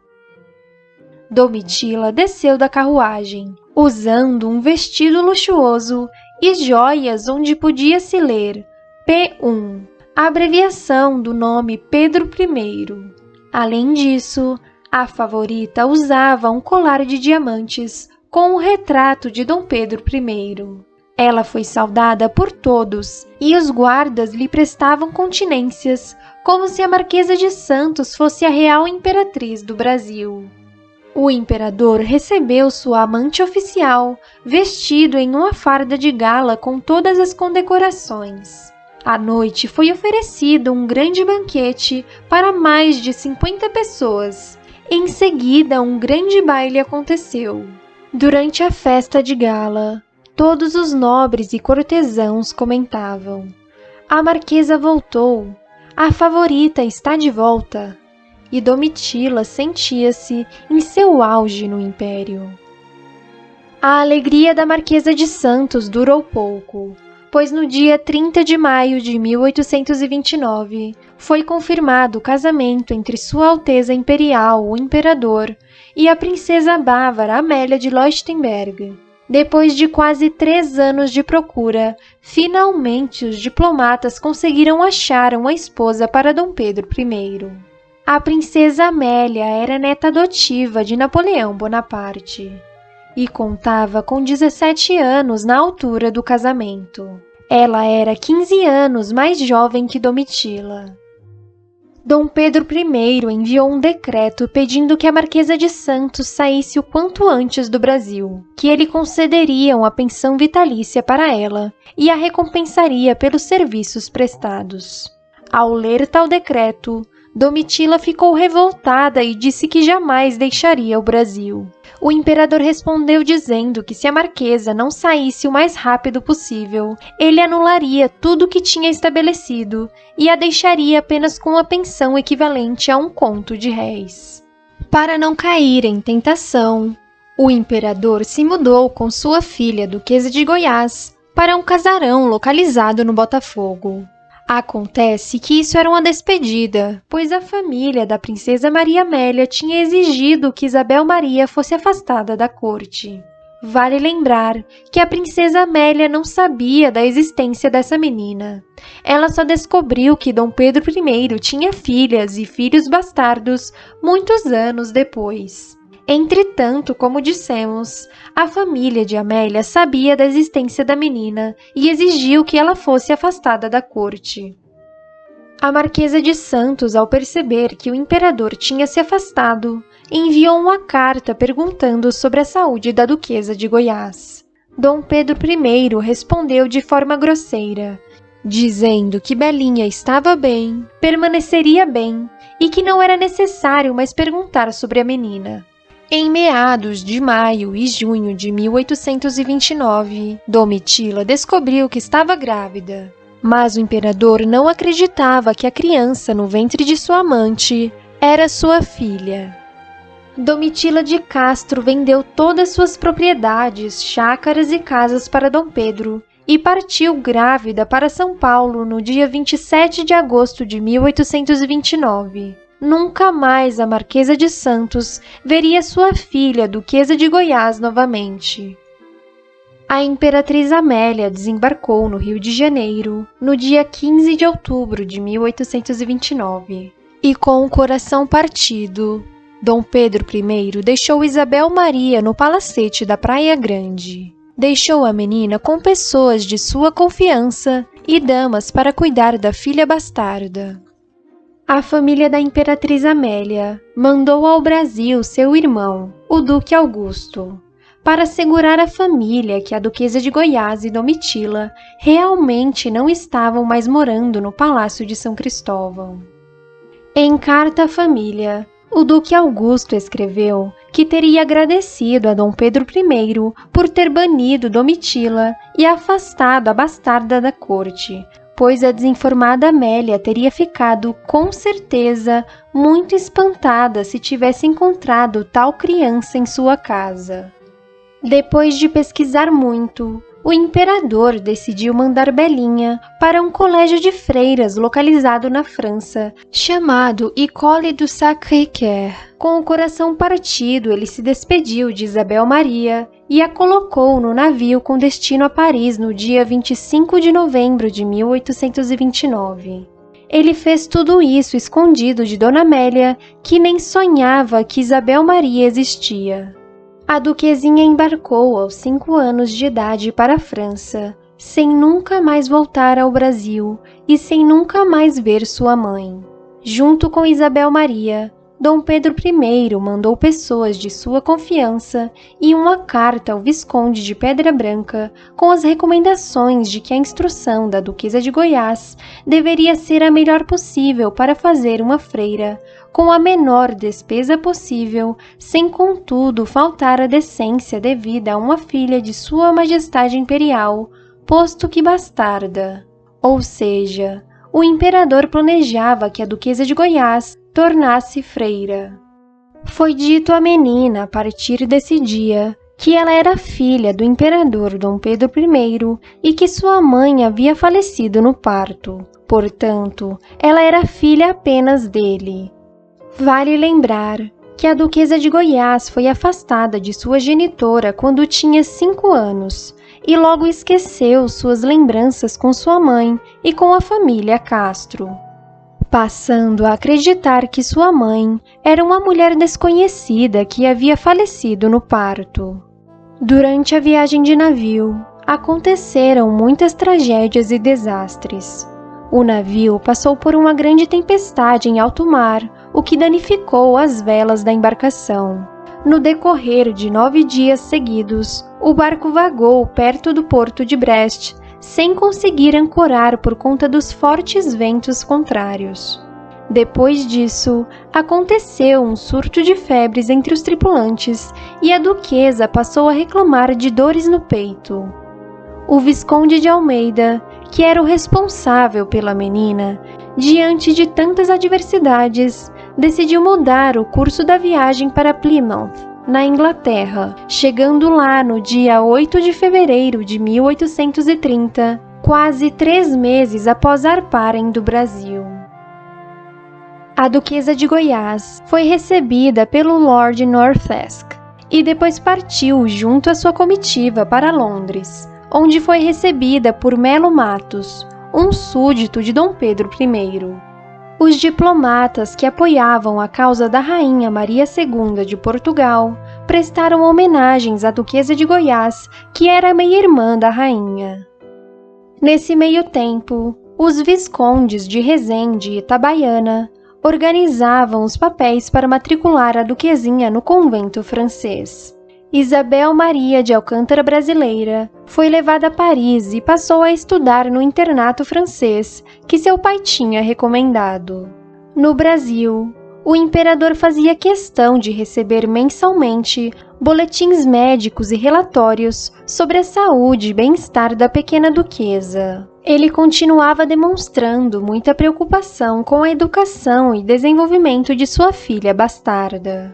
Domitila desceu da carruagem, usando um vestido luxuoso e joias onde podia-se ler P1, a abreviação do nome Pedro I. Além disso, a favorita usava um colar de diamantes com o retrato de Dom Pedro I. Ela foi saudada por todos e os guardas lhe prestavam continências, como se a Marquesa de Santos fosse a real imperatriz do Brasil. O imperador recebeu sua amante oficial, vestido em uma farda de gala com todas as condecorações. À noite foi oferecido um grande banquete para mais de 50 pessoas. Em seguida, um grande baile aconteceu. Durante a festa de gala, todos os nobres e cortesãos comentavam: "A Marquesa voltou, a favorita está de volta." E Domitila sentia-se em seu auge no império. A alegria da Marquesa de Santos durou pouco, pois no dia 30 de maio de 1829 foi confirmado o casamento entre Sua Alteza Imperial, o Imperador, e a princesa bávara Amélia de Leuchtenberg. Depois de quase 3 anos de procura, finalmente os diplomatas conseguiram achar uma esposa para Dom Pedro I. A princesa Amélia era neta adotiva de Napoleão Bonaparte e contava com 17 anos na altura do casamento. Ela era 15 anos mais jovem que Domitila. Dom Pedro I enviou um decreto pedindo que a Marquesa de Santos saísse o quanto antes do Brasil, que ele concederia uma pensão vitalícia para ela e a recompensaria pelos serviços prestados. Ao ler tal decreto, Domitila ficou revoltada e disse que jamais deixaria o Brasil. O imperador respondeu dizendo que se a Marquesa não saísse o mais rápido possível, ele anularia tudo o que tinha estabelecido e a deixaria apenas com uma pensão equivalente a 1 conto de réis. Para não cair em tentação, o imperador se mudou com sua filha, Duquesa de Goiás, para um casarão localizado no Botafogo. Acontece que isso era uma despedida, pois a família da princesa Maria Amélia tinha exigido que Isabel Maria fosse afastada da corte. Vale lembrar que a princesa Amélia não sabia da existência dessa menina. Ela só descobriu que Dom Pedro I tinha filhas e filhos bastardos muitos anos depois. Entretanto, como dissemos, a família de Amélia sabia da existência da menina e exigiu que ela fosse afastada da corte. A Marquesa de Santos, ao perceber que o imperador tinha se afastado, enviou uma carta perguntando sobre a saúde da Duquesa de Goiás. Dom Pedro I respondeu de forma grosseira, dizendo que Belinha estava bem, permaneceria bem e que não era necessário mais perguntar sobre a menina. Em meados de maio e junho de 1829, Domitila descobriu que estava grávida, mas o imperador não acreditava que a criança no ventre de sua amante era sua filha. Domitila de Castro vendeu todas suas propriedades, chácaras e casas para Dom Pedro e partiu grávida para São Paulo no dia 27 de agosto de 1829. Nunca mais a Marquesa de Santos veria sua filha, Duquesa de Goiás, novamente. A imperatriz Amélia desembarcou no Rio de Janeiro no dia 15 de outubro de 1829. E com o coração partido, Dom Pedro I deixou Isabel Maria no palacete da Praia Grande. Deixou a menina com pessoas de sua confiança e damas para cuidar da filha bastarda. A família da imperatriz Amélia mandou ao Brasil seu irmão, o Duque Augusto, para assegurar à família que a Duquesa de Goiás e Domitila realmente não estavam mais morando no Palácio de São Cristóvão. Em carta à família, o Duque Augusto escreveu que teria agradecido a Dom Pedro I por ter banido Domitila e afastado a bastarda da corte, pois a desinformada Amélia teria ficado, com certeza, muito espantada se tivesse encontrado tal criança em sua casa. Depois de pesquisar muito, o imperador decidiu mandar Belinha para um colégio de freiras localizado na França, chamado École du Sacré-Cœur. Com o coração partido, ele se despediu de Isabel Maria e a colocou no navio com destino a Paris no dia 25 de novembro de 1829. Ele fez tudo isso escondido de Dona Amélia, que nem sonhava que Isabel Maria existia. A duquesinha embarcou aos 5 anos de idade para a França, sem nunca mais voltar ao Brasil e sem nunca mais ver sua mãe. Junto com Isabel Maria, Dom Pedro I mandou pessoas de sua confiança e uma carta ao Visconde de Pedra Branca com as recomendações de que a instrução da Duquesa de Goiás deveria ser a melhor possível para fazer uma freira, com a menor despesa possível, sem contudo faltar a decência devida a uma filha de Sua Majestade Imperial, posto que bastarda. Ou seja, o imperador planejava que a Duquesa de Goiás tornasse freira. Foi dito à menina a partir desse dia que ela era filha do imperador Dom Pedro I e que sua mãe havia falecido no parto. Portanto, ela era filha apenas dele. Vale lembrar que a Duquesa de Goiás foi afastada de sua genitora quando tinha 5 anos e logo esqueceu suas lembranças com sua mãe e com a família Castro, passando a acreditar que sua mãe era uma mulher desconhecida que havia falecido no parto. Durante a viagem de navio, aconteceram muitas tragédias e desastres. O navio passou por uma grande tempestade em alto mar, o que danificou as velas da embarcação. No decorrer de 9 dias seguidos, o barco vagou perto do porto de Brest, sem conseguir ancorar por conta dos fortes ventos contrários. Depois disso, aconteceu um surto de febres entre os tripulantes e a duquesa passou a reclamar de dores no peito. O Visconde de Almeida, que era o responsável pela menina, diante de tantas adversidades, decidiu mudar o curso da viagem para Plymouth, na Inglaterra, chegando lá no dia 8 de fevereiro de 1830, quase 3 meses após zarparem do Brasil. A Duquesa de Goiás foi recebida pelo Lord Northesk e depois partiu junto à sua comitiva para Londres, onde foi recebida por Melo Matos, um súdito de Dom Pedro I. Os diplomatas que apoiavam a causa da Rainha Maria II de Portugal prestaram homenagens à Duquesa de Goiás, que era meia-irmã da rainha. Nesse meio tempo, os viscondes de Resende e Itabaiana organizavam os papéis para matricular a duquesinha no convento francês. Isabel Maria de Alcântara Brasileira foi levada a Paris e passou a estudar no internato francês que seu pai tinha recomendado. No Brasil, o imperador fazia questão de receber mensalmente boletins médicos e relatórios sobre a saúde e bem-estar da pequena duquesa. Ele continuava demonstrando muita preocupação com a educação e desenvolvimento de sua filha bastarda.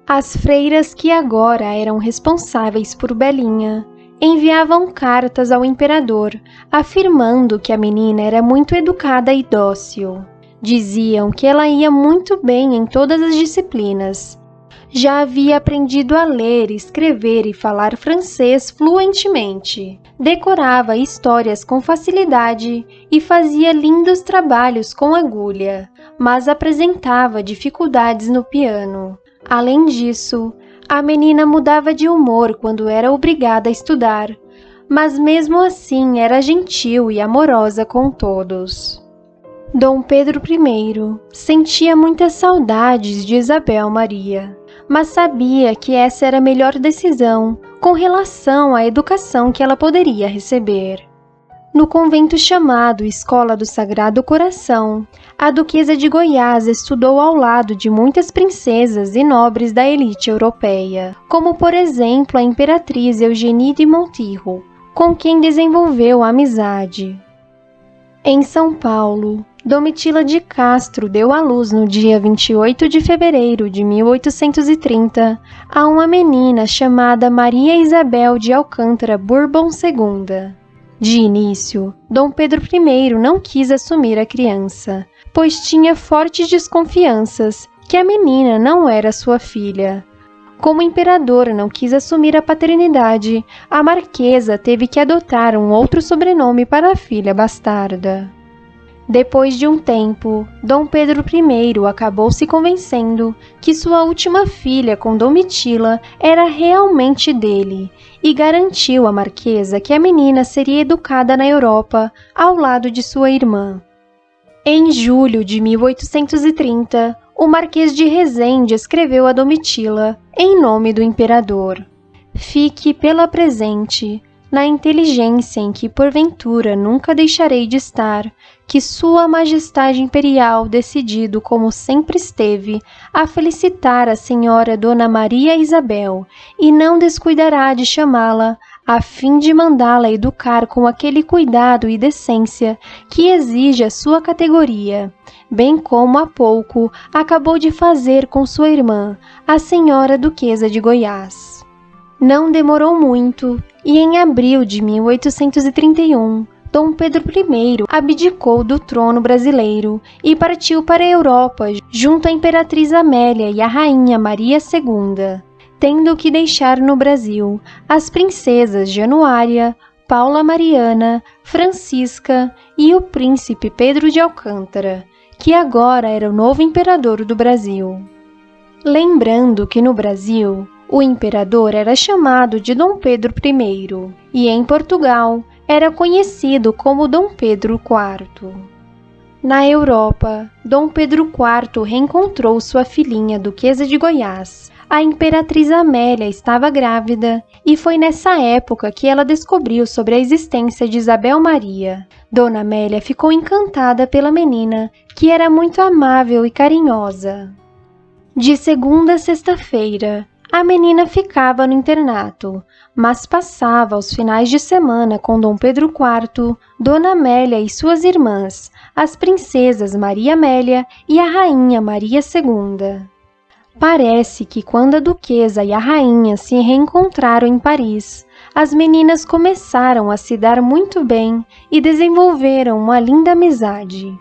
As freiras que agora eram responsáveis por Belinha enviavam cartas ao imperador afirmando que a menina era muito educada e dócil. Diziam que ela ia muito bem em todas as disciplinas. Já havia aprendido a ler, escrever e falar francês fluentemente. Decorava histórias com facilidade e fazia lindos trabalhos com agulha, mas apresentava dificuldades no piano. Além disso, a menina mudava de humor quando era obrigada a estudar, mas mesmo assim era gentil e amorosa com todos. Dom Pedro I sentia muitas saudades de Isabel Maria, mas sabia que essa era a melhor decisão com relação à educação que ela poderia receber. No convento chamado Escola do Sagrado Coração, a Duquesa de Goiás estudou ao lado de muitas princesas e nobres da elite europeia, como por exemplo a imperatriz Eugénie de Montijo, com quem desenvolveu a amizade. Em São Paulo, Domitila de Castro deu à luz no dia 28 de fevereiro de 1830 a uma menina chamada Maria Isabel de Alcântara Bourbon II. De início, Dom Pedro I não quis assumir a criança, pois tinha fortes desconfianças que a menina não era sua filha. Como o imperador não quis assumir a paternidade, a marquesa teve que adotar um outro sobrenome para a filha bastarda. Depois de um tempo, Dom Pedro I acabou se convencendo que sua última filha com Domitila era realmente dele e garantiu à marquesa que a menina seria educada na Europa ao lado de sua irmã. Em julho de 1830, o Marquês de Rezende escreveu a Domitila, em nome do imperador: "Fique pela presente, na inteligência em que porventura nunca deixarei de estar, que Sua Majestade Imperial, decidido como sempre esteve, a felicitar a Senhora Dona Maria Isabel, e não descuidará de chamá-la, a fim de mandá-la educar com aquele cuidado e decência que exige a sua categoria, bem como há pouco acabou de fazer com sua irmã, a Senhora Duquesa de Goiás." Não demorou muito, e em abril de 1831, Dom Pedro I abdicou do trono brasileiro e partiu para a Europa junto à Imperatriz Amélia e à Rainha Maria II, tendo que deixar no Brasil as princesas Januária, Paula Mariana, Francisca e o príncipe Pedro de Alcântara, que agora era o novo imperador do Brasil. Lembrando que no Brasil, o imperador era chamado de Dom Pedro I e em Portugal era conhecido como Dom Pedro IV. Na Europa, Dom Pedro IV reencontrou sua filhinha Duquesa de Goiás. A Imperatriz Amélia estava grávida e foi nessa época que ela descobriu sobre a existência de Isabel Maria. Dona Amélia ficou encantada pela menina, que era muito amável e carinhosa. De segunda a sexta-feira, a menina ficava no internato, mas passava os finais de semana com Dom Pedro IV, Dona Amélia e suas irmãs, as princesas Maria Amélia e a Rainha Maria II. Parece que quando a duquesa e a rainha se reencontraram em Paris, as meninas começaram a se dar muito bem e desenvolveram uma linda amizade.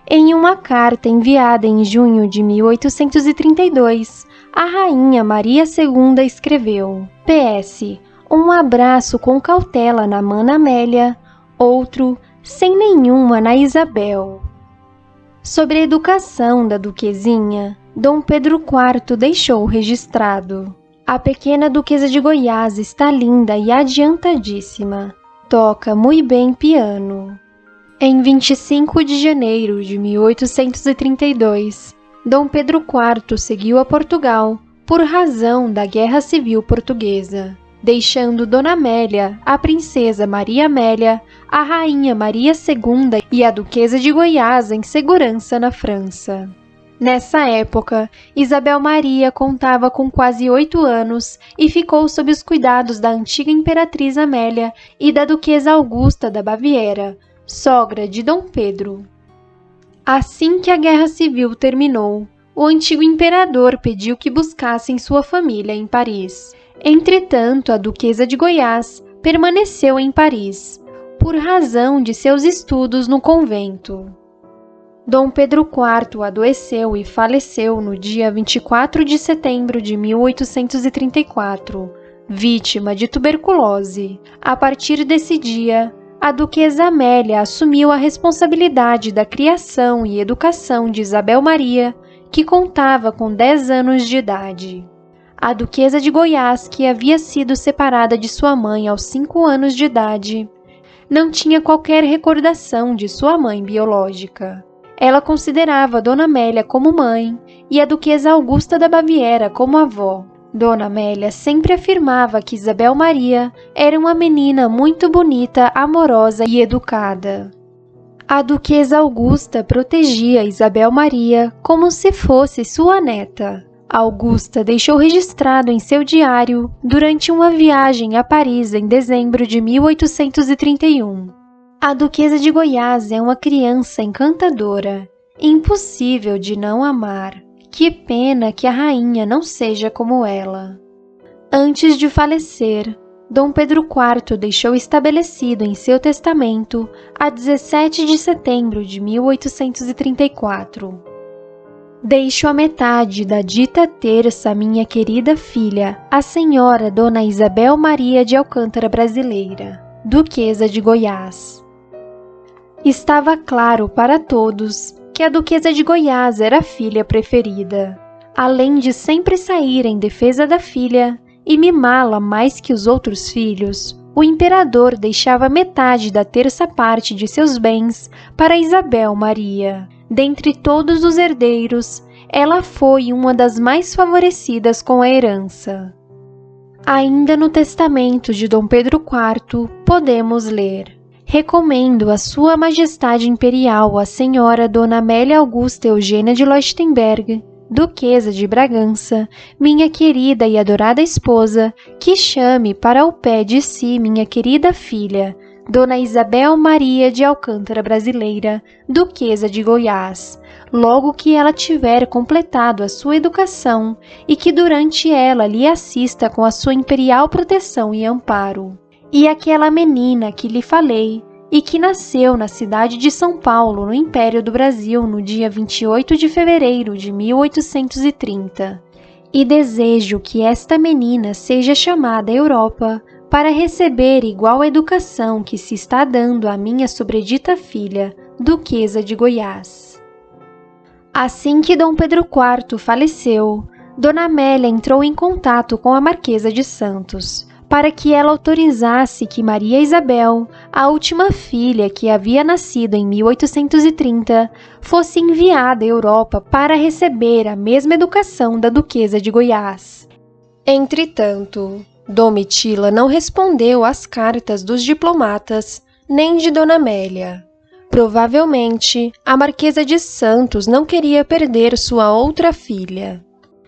Em uma carta enviada em junho de 1832, a Rainha Maria II escreveu: "PS. Um abraço com cautela na Mana Amélia, outro, sem nenhuma, na Isabel." Sobre a educação da duquesinha, Dom Pedro IV deixou registrado: "A pequena Duquesa de Goiás está linda e adiantadíssima. Toca muito bem piano." Em 25 de janeiro de 1832, Dom Pedro IV seguiu a Portugal por razão da Guerra Civil Portuguesa, deixando Dona Amélia, a princesa Maria Amélia, a Rainha Maria II e a Duquesa de Goiás em segurança na França. Nessa época, Isabel Maria contava com quase 8 anos e ficou sob os cuidados da antiga Imperatriz Amélia e da Duquesa Augusta da Baviera, sogra de Dom Pedro. Assim que a Guerra Civil terminou, o antigo imperador pediu que buscassem sua família em Paris. Entretanto, a Duquesa de Goiás permaneceu em Paris, por razão de seus estudos no convento. Dom Pedro IV adoeceu e faleceu no dia 24 de setembro de 1834, vítima de tuberculose. A partir desse dia, a Duquesa Amélia assumiu a responsabilidade da criação e educação de Isabel Maria, que contava com 10 anos de idade. A Duquesa de Goiás, que havia sido separada de sua mãe aos 5 anos de idade, não tinha qualquer recordação de sua mãe biológica. Ela considerava Dona Amélia como mãe e a Duquesa Augusta da Baviera como avó. Dona Amélia sempre afirmava que Isabel Maria era uma menina muito bonita, amorosa e educada. A Duquesa Augusta protegia Isabel Maria como se fosse sua neta. Augusta deixou registrado em seu diário, durante uma viagem a Paris em dezembro de 1831. A duquesa de Goiás é uma criança encantadora, impossível de não amar. Que pena que a rainha não seja como ela. Antes de falecer, Dom Pedro IV deixou estabelecido em seu testamento, a 17 de setembro de 1834. Deixo a metade da dita terça à minha querida filha, a senhora Dona Isabel Maria de Alcântara Brasileira, Duquesa de Goiás. Estava claro para todos que a Duquesa de Goiás era a filha preferida. Além de sempre sair em defesa da filha e mimá-la mais que os outros filhos, o imperador deixava metade da terça parte de seus bens para Isabel Maria. Dentre todos os herdeiros, ela foi uma das mais favorecidas com a herança. Ainda no testamento de Dom Pedro IV, podemos ler: recomendo a Sua Majestade Imperial a Senhora Dona Amélia Augusta Eugênia de Leuchtenberg, Duquesa de Bragança, minha querida e adorada esposa, que chame para o pé de si minha querida filha, Dona Isabel Maria de Alcântara Brasileira, Duquesa de Goiás, logo que ela tiver completado a sua educação e que durante ela lhe assista com a sua imperial proteção e amparo. E aquela menina que lhe falei, e que nasceu na cidade de São Paulo, no Império do Brasil, no dia 28 de fevereiro de 1830. E desejo que esta menina seja chamada Europa para receber igual educação que se está dando à minha sobredita filha, Duquesa de Goiás. Assim que Dom Pedro IV faleceu, Dona Amélia entrou em contato com a Marquesa de Santos, para que ela autorizasse que Maria Isabel, a última filha que havia nascido em 1830, fosse enviada à Europa para receber a mesma educação da Duquesa de Goiás. Entretanto, Domitila não respondeu às cartas dos diplomatas, nem de Dona Amélia. Provavelmente, a Marquesa de Santos não queria perder sua outra filha.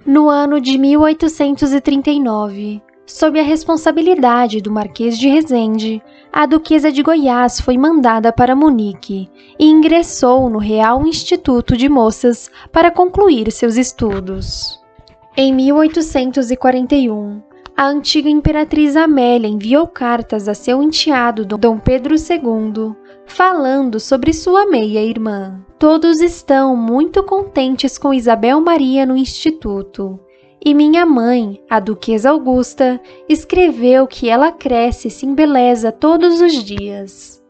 No ano de 1839, sob a responsabilidade do Marquês de Rezende, a Duquesa de Goiás foi mandada para Munique e ingressou no Real Instituto de Moças para concluir seus estudos. Em 1841, a antiga imperatriz Amélia enviou cartas a seu enteado Dom Pedro II, falando sobre sua meia-irmã. Todos estão muito contentes com Isabel Maria no Instituto. E minha mãe, a Duquesa Augusta, escreveu que ela cresce e se embeleza todos os dias.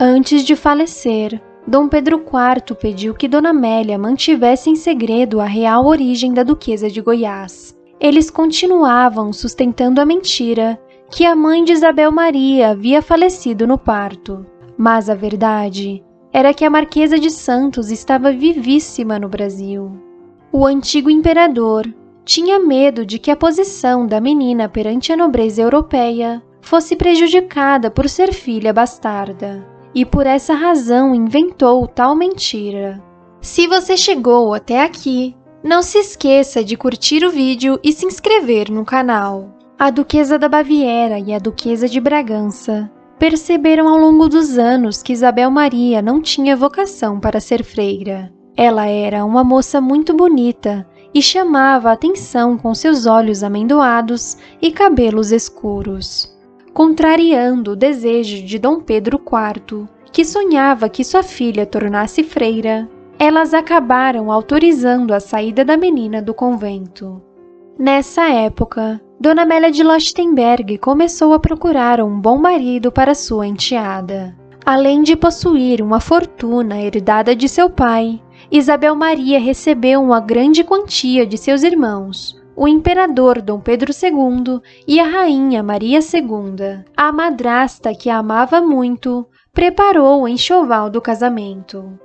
Antes de falecer, Dom Pedro IV pediu que Dona Amélia mantivesse em segredo a real origem da Duquesa de Goiás. Eles continuavam sustentando a mentira que a mãe de Isabel Maria havia falecido no parto. Mas a verdade era que a Marquesa de Santos estava vivíssima no Brasil. O antigo imperador tinha medo de que a posição da menina perante a nobreza europeia fosse prejudicada por ser filha bastarda, e por essa razão inventou tal mentira. Se você chegou até aqui, não se esqueça de curtir o vídeo e se inscrever no canal. A Duquesa da Baviera e a Duquesa de Bragança perceberam ao longo dos anos que Isabel Maria não tinha vocação para ser freira. Ela era uma moça muito bonita e chamava a atenção com seus olhos amendoados e cabelos escuros. Contrariando o desejo de Dom Pedro IV, que sonhava que sua filha tornasse freira, elas acabaram autorizando a saída da menina do convento. Nessa época, Dona Amélia de Leuchtenberg começou a procurar um bom marido para sua enteada. Além de possuir uma fortuna herdada de seu pai, Isabel Maria recebeu uma grande quantia de seus irmãos, o imperador Dom Pedro II e a rainha Maria II. A madrasta, que a amava muito, preparou o enxoval do casamento.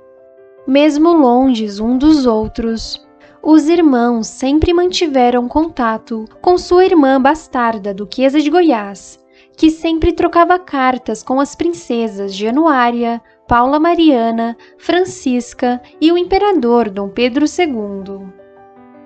Mesmo longes um dos outros, os irmãos sempre mantiveram contato com sua irmã bastarda, Duquesa de Goiás, que sempre trocava cartas com as princesas Januária, Paula Mariana, Francisca e o imperador Dom Pedro II.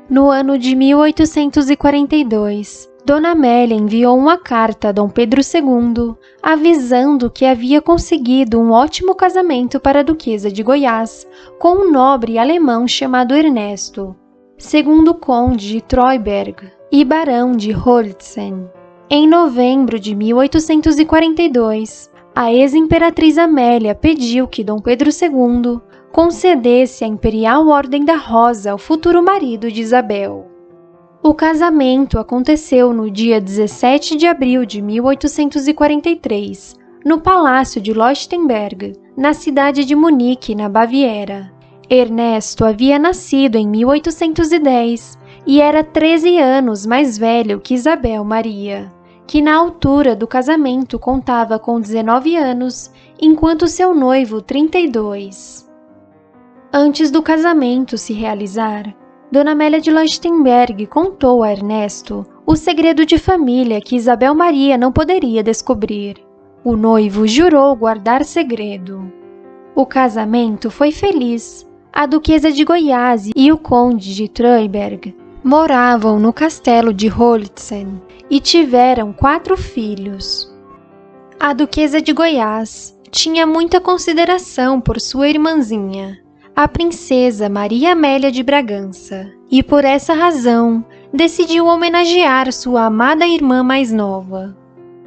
No ano de 1842, Dona Amélia enviou uma carta a Dom Pedro II, avisando que havia conseguido um ótimo casamento para a Duquesa de Goiás com um nobre alemão chamado Ernesto, segundo conde de Treuberg e barão de Holtzen. Em novembro de 1842, a ex-imperatriz Amélia pediu que Dom Pedro II concedesse a Imperial Ordem da Rosa ao futuro marido de Isabel. O casamento aconteceu no dia 17 de abril de 1843, no Palácio de Leuchtenberg, na cidade de Munique, na Baviera. Ernesto havia nascido em 1810 e era 13 anos mais velho que Isabel Maria, que na altura do casamento contava com 19 anos, enquanto seu noivo 32. Antes do casamento se realizar, Dona Amélia de Leuchtenberg contou a Ernesto o segredo de família que Isabel Maria não poderia descobrir. O noivo jurou guardar segredo. O casamento foi feliz. A Duquesa de Goiás e o Conde de Treuberg moravam no castelo de Holtzen e tiveram 4 filhos. A Duquesa de Goiás tinha muita consideração por sua irmãzinha, a princesa Maria Amélia de Bragança, e por essa razão decidiu homenagear sua amada irmã mais nova.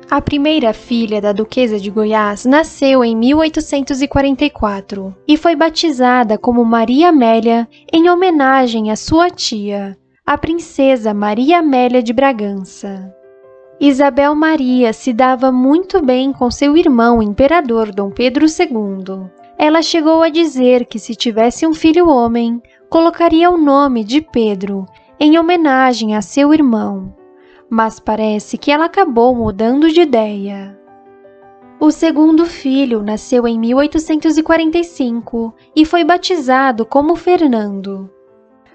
A primeira filha da Duquesa de Goiás nasceu em 1844 e foi batizada como Maria Amélia em homenagem à sua tia, a princesa Maria Amélia de Bragança. Isabel Maria se dava muito bem com seu irmão, o imperador Dom Pedro II. Ela chegou a dizer que se tivesse um filho homem, colocaria o nome de Pedro, em homenagem a seu irmão. Mas parece que ela acabou mudando de ideia. O segundo filho nasceu em 1845 e foi batizado como Fernando.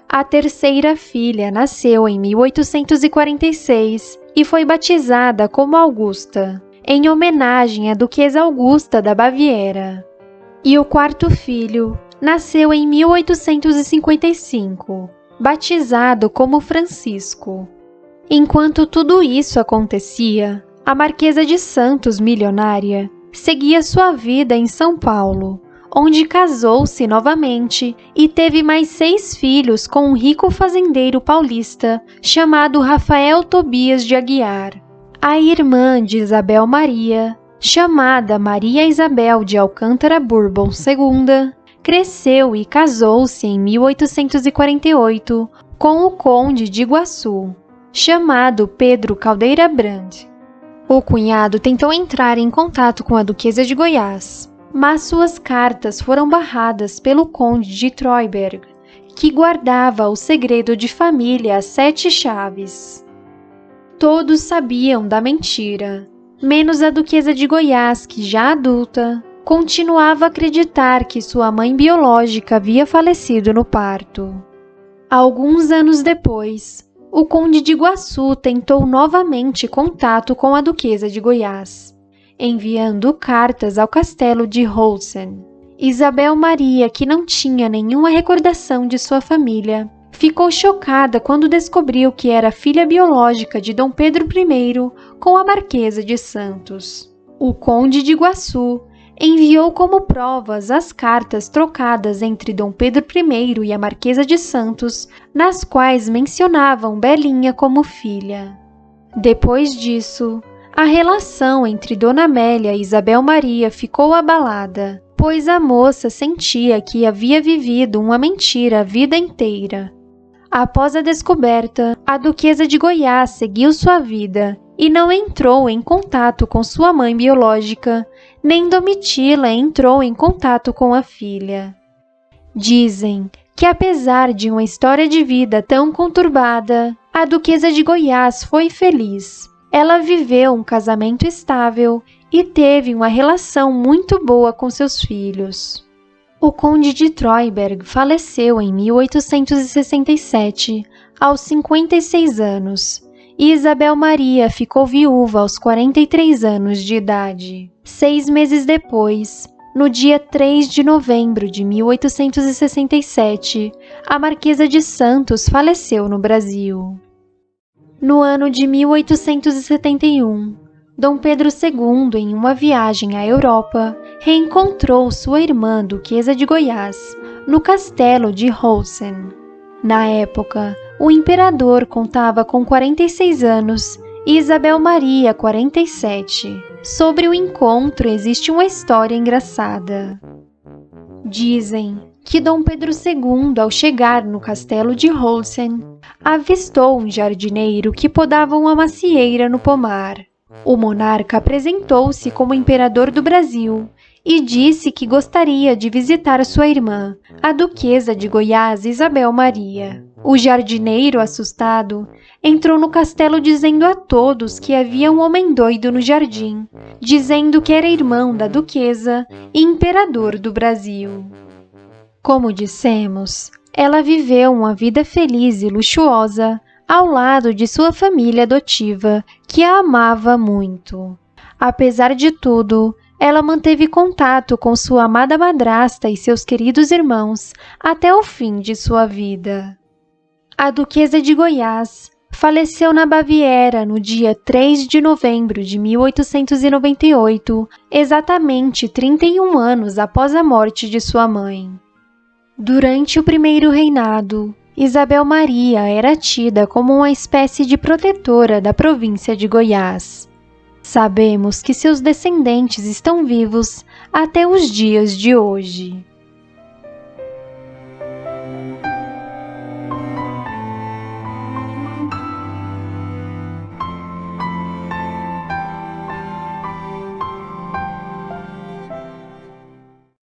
A terceira filha nasceu em 1846 e foi batizada como Augusta, em homenagem à Duquesa Augusta da Baviera. E o quarto filho nasceu em 1855, batizado como Francisco. Enquanto tudo isso acontecia, a Marquesa de Santos, milionária, seguia sua vida em São Paulo, onde casou-se novamente e teve mais 6 filhos com um rico fazendeiro paulista chamado Rafael Tobias de Aguiar. A irmã de Isabel Maria, chamada Maria Isabel de Alcântara Bourbon II, cresceu e casou-se em 1848 com o conde de Iguaçu, chamado Pedro Caldeira Brand. O cunhado tentou entrar em contato com a Duquesa de Goiás, mas suas cartas foram barradas pelo conde de Treuberg, que guardava o segredo de família às 7 chaves. Todos sabiam da mentira, menos a Duquesa de Goiás, que, já adulta, continuava a acreditar que sua mãe biológica havia falecido no parto. Alguns anos depois, o conde de Iguaçu tentou novamente contato com a Duquesa de Goiás, enviando cartas ao castelo de Holtzen. Isabel Maria, que não tinha nenhuma recordação de sua família, ficou chocada quando descobriu que era filha biológica de Dom Pedro I com a Marquesa de Santos. O conde de Iguaçu enviou como provas as cartas trocadas entre Dom Pedro I e a Marquesa de Santos, nas quais mencionavam Belinha como filha. Depois disso, a relação entre Dona Amélia e Isabel Maria ficou abalada, pois a moça sentia que havia vivido uma mentira a vida inteira. Após a descoberta, a Duquesa de Goiás seguiu sua vida e não entrou em contato com sua mãe biológica, nem Domitila entrou em contato com a filha. Dizem que, apesar de uma história de vida tão conturbada, a Duquesa de Goiás foi feliz. Ela viveu um casamento estável e teve uma relação muito boa com seus filhos. O conde de Treuberg faleceu em 1867, aos 56 anos, e Isabel Maria ficou viúva aos 43 anos de idade. 6 meses depois, no dia 3 de novembro de 1867, a Marquesa de Santos faleceu no Brasil. No ano de 1871, Dom Pedro II, em uma viagem à Europa, reencontrou sua irmã Duquesa de Goiás, no castelo de Holsen. Na época, o imperador contava com 46 anos e Isabel Maria 47. Sobre o encontro existe uma história engraçada. Dizem que Dom Pedro II, ao chegar no castelo de Holsen, avistou um jardineiro que podava uma macieira no pomar. O monarca apresentou-se como imperador do Brasil e disse que gostaria de visitar sua irmã, a Duquesa de Goiás, Isabel Maria. O jardineiro, assustado, entrou no castelo dizendo a todos que havia um homem doido no jardim, dizendo que era irmão da Duquesa e imperador do Brasil. Como dissemos, ela viveu uma vida feliz e luxuosa ao lado de sua família adotiva, que a amava muito. Apesar de tudo, ela manteve contato com sua amada madrasta e seus queridos irmãos até o fim de sua vida. A Duquesa de Goiás faleceu na Baviera no dia 3 de novembro de 1898, exatamente 31 anos após a morte de sua mãe. Durante o primeiro reinado, Isabel Maria era tida como uma espécie de protetora da província de Goiás. Sabemos que seus descendentes estão vivos até os dias de hoje.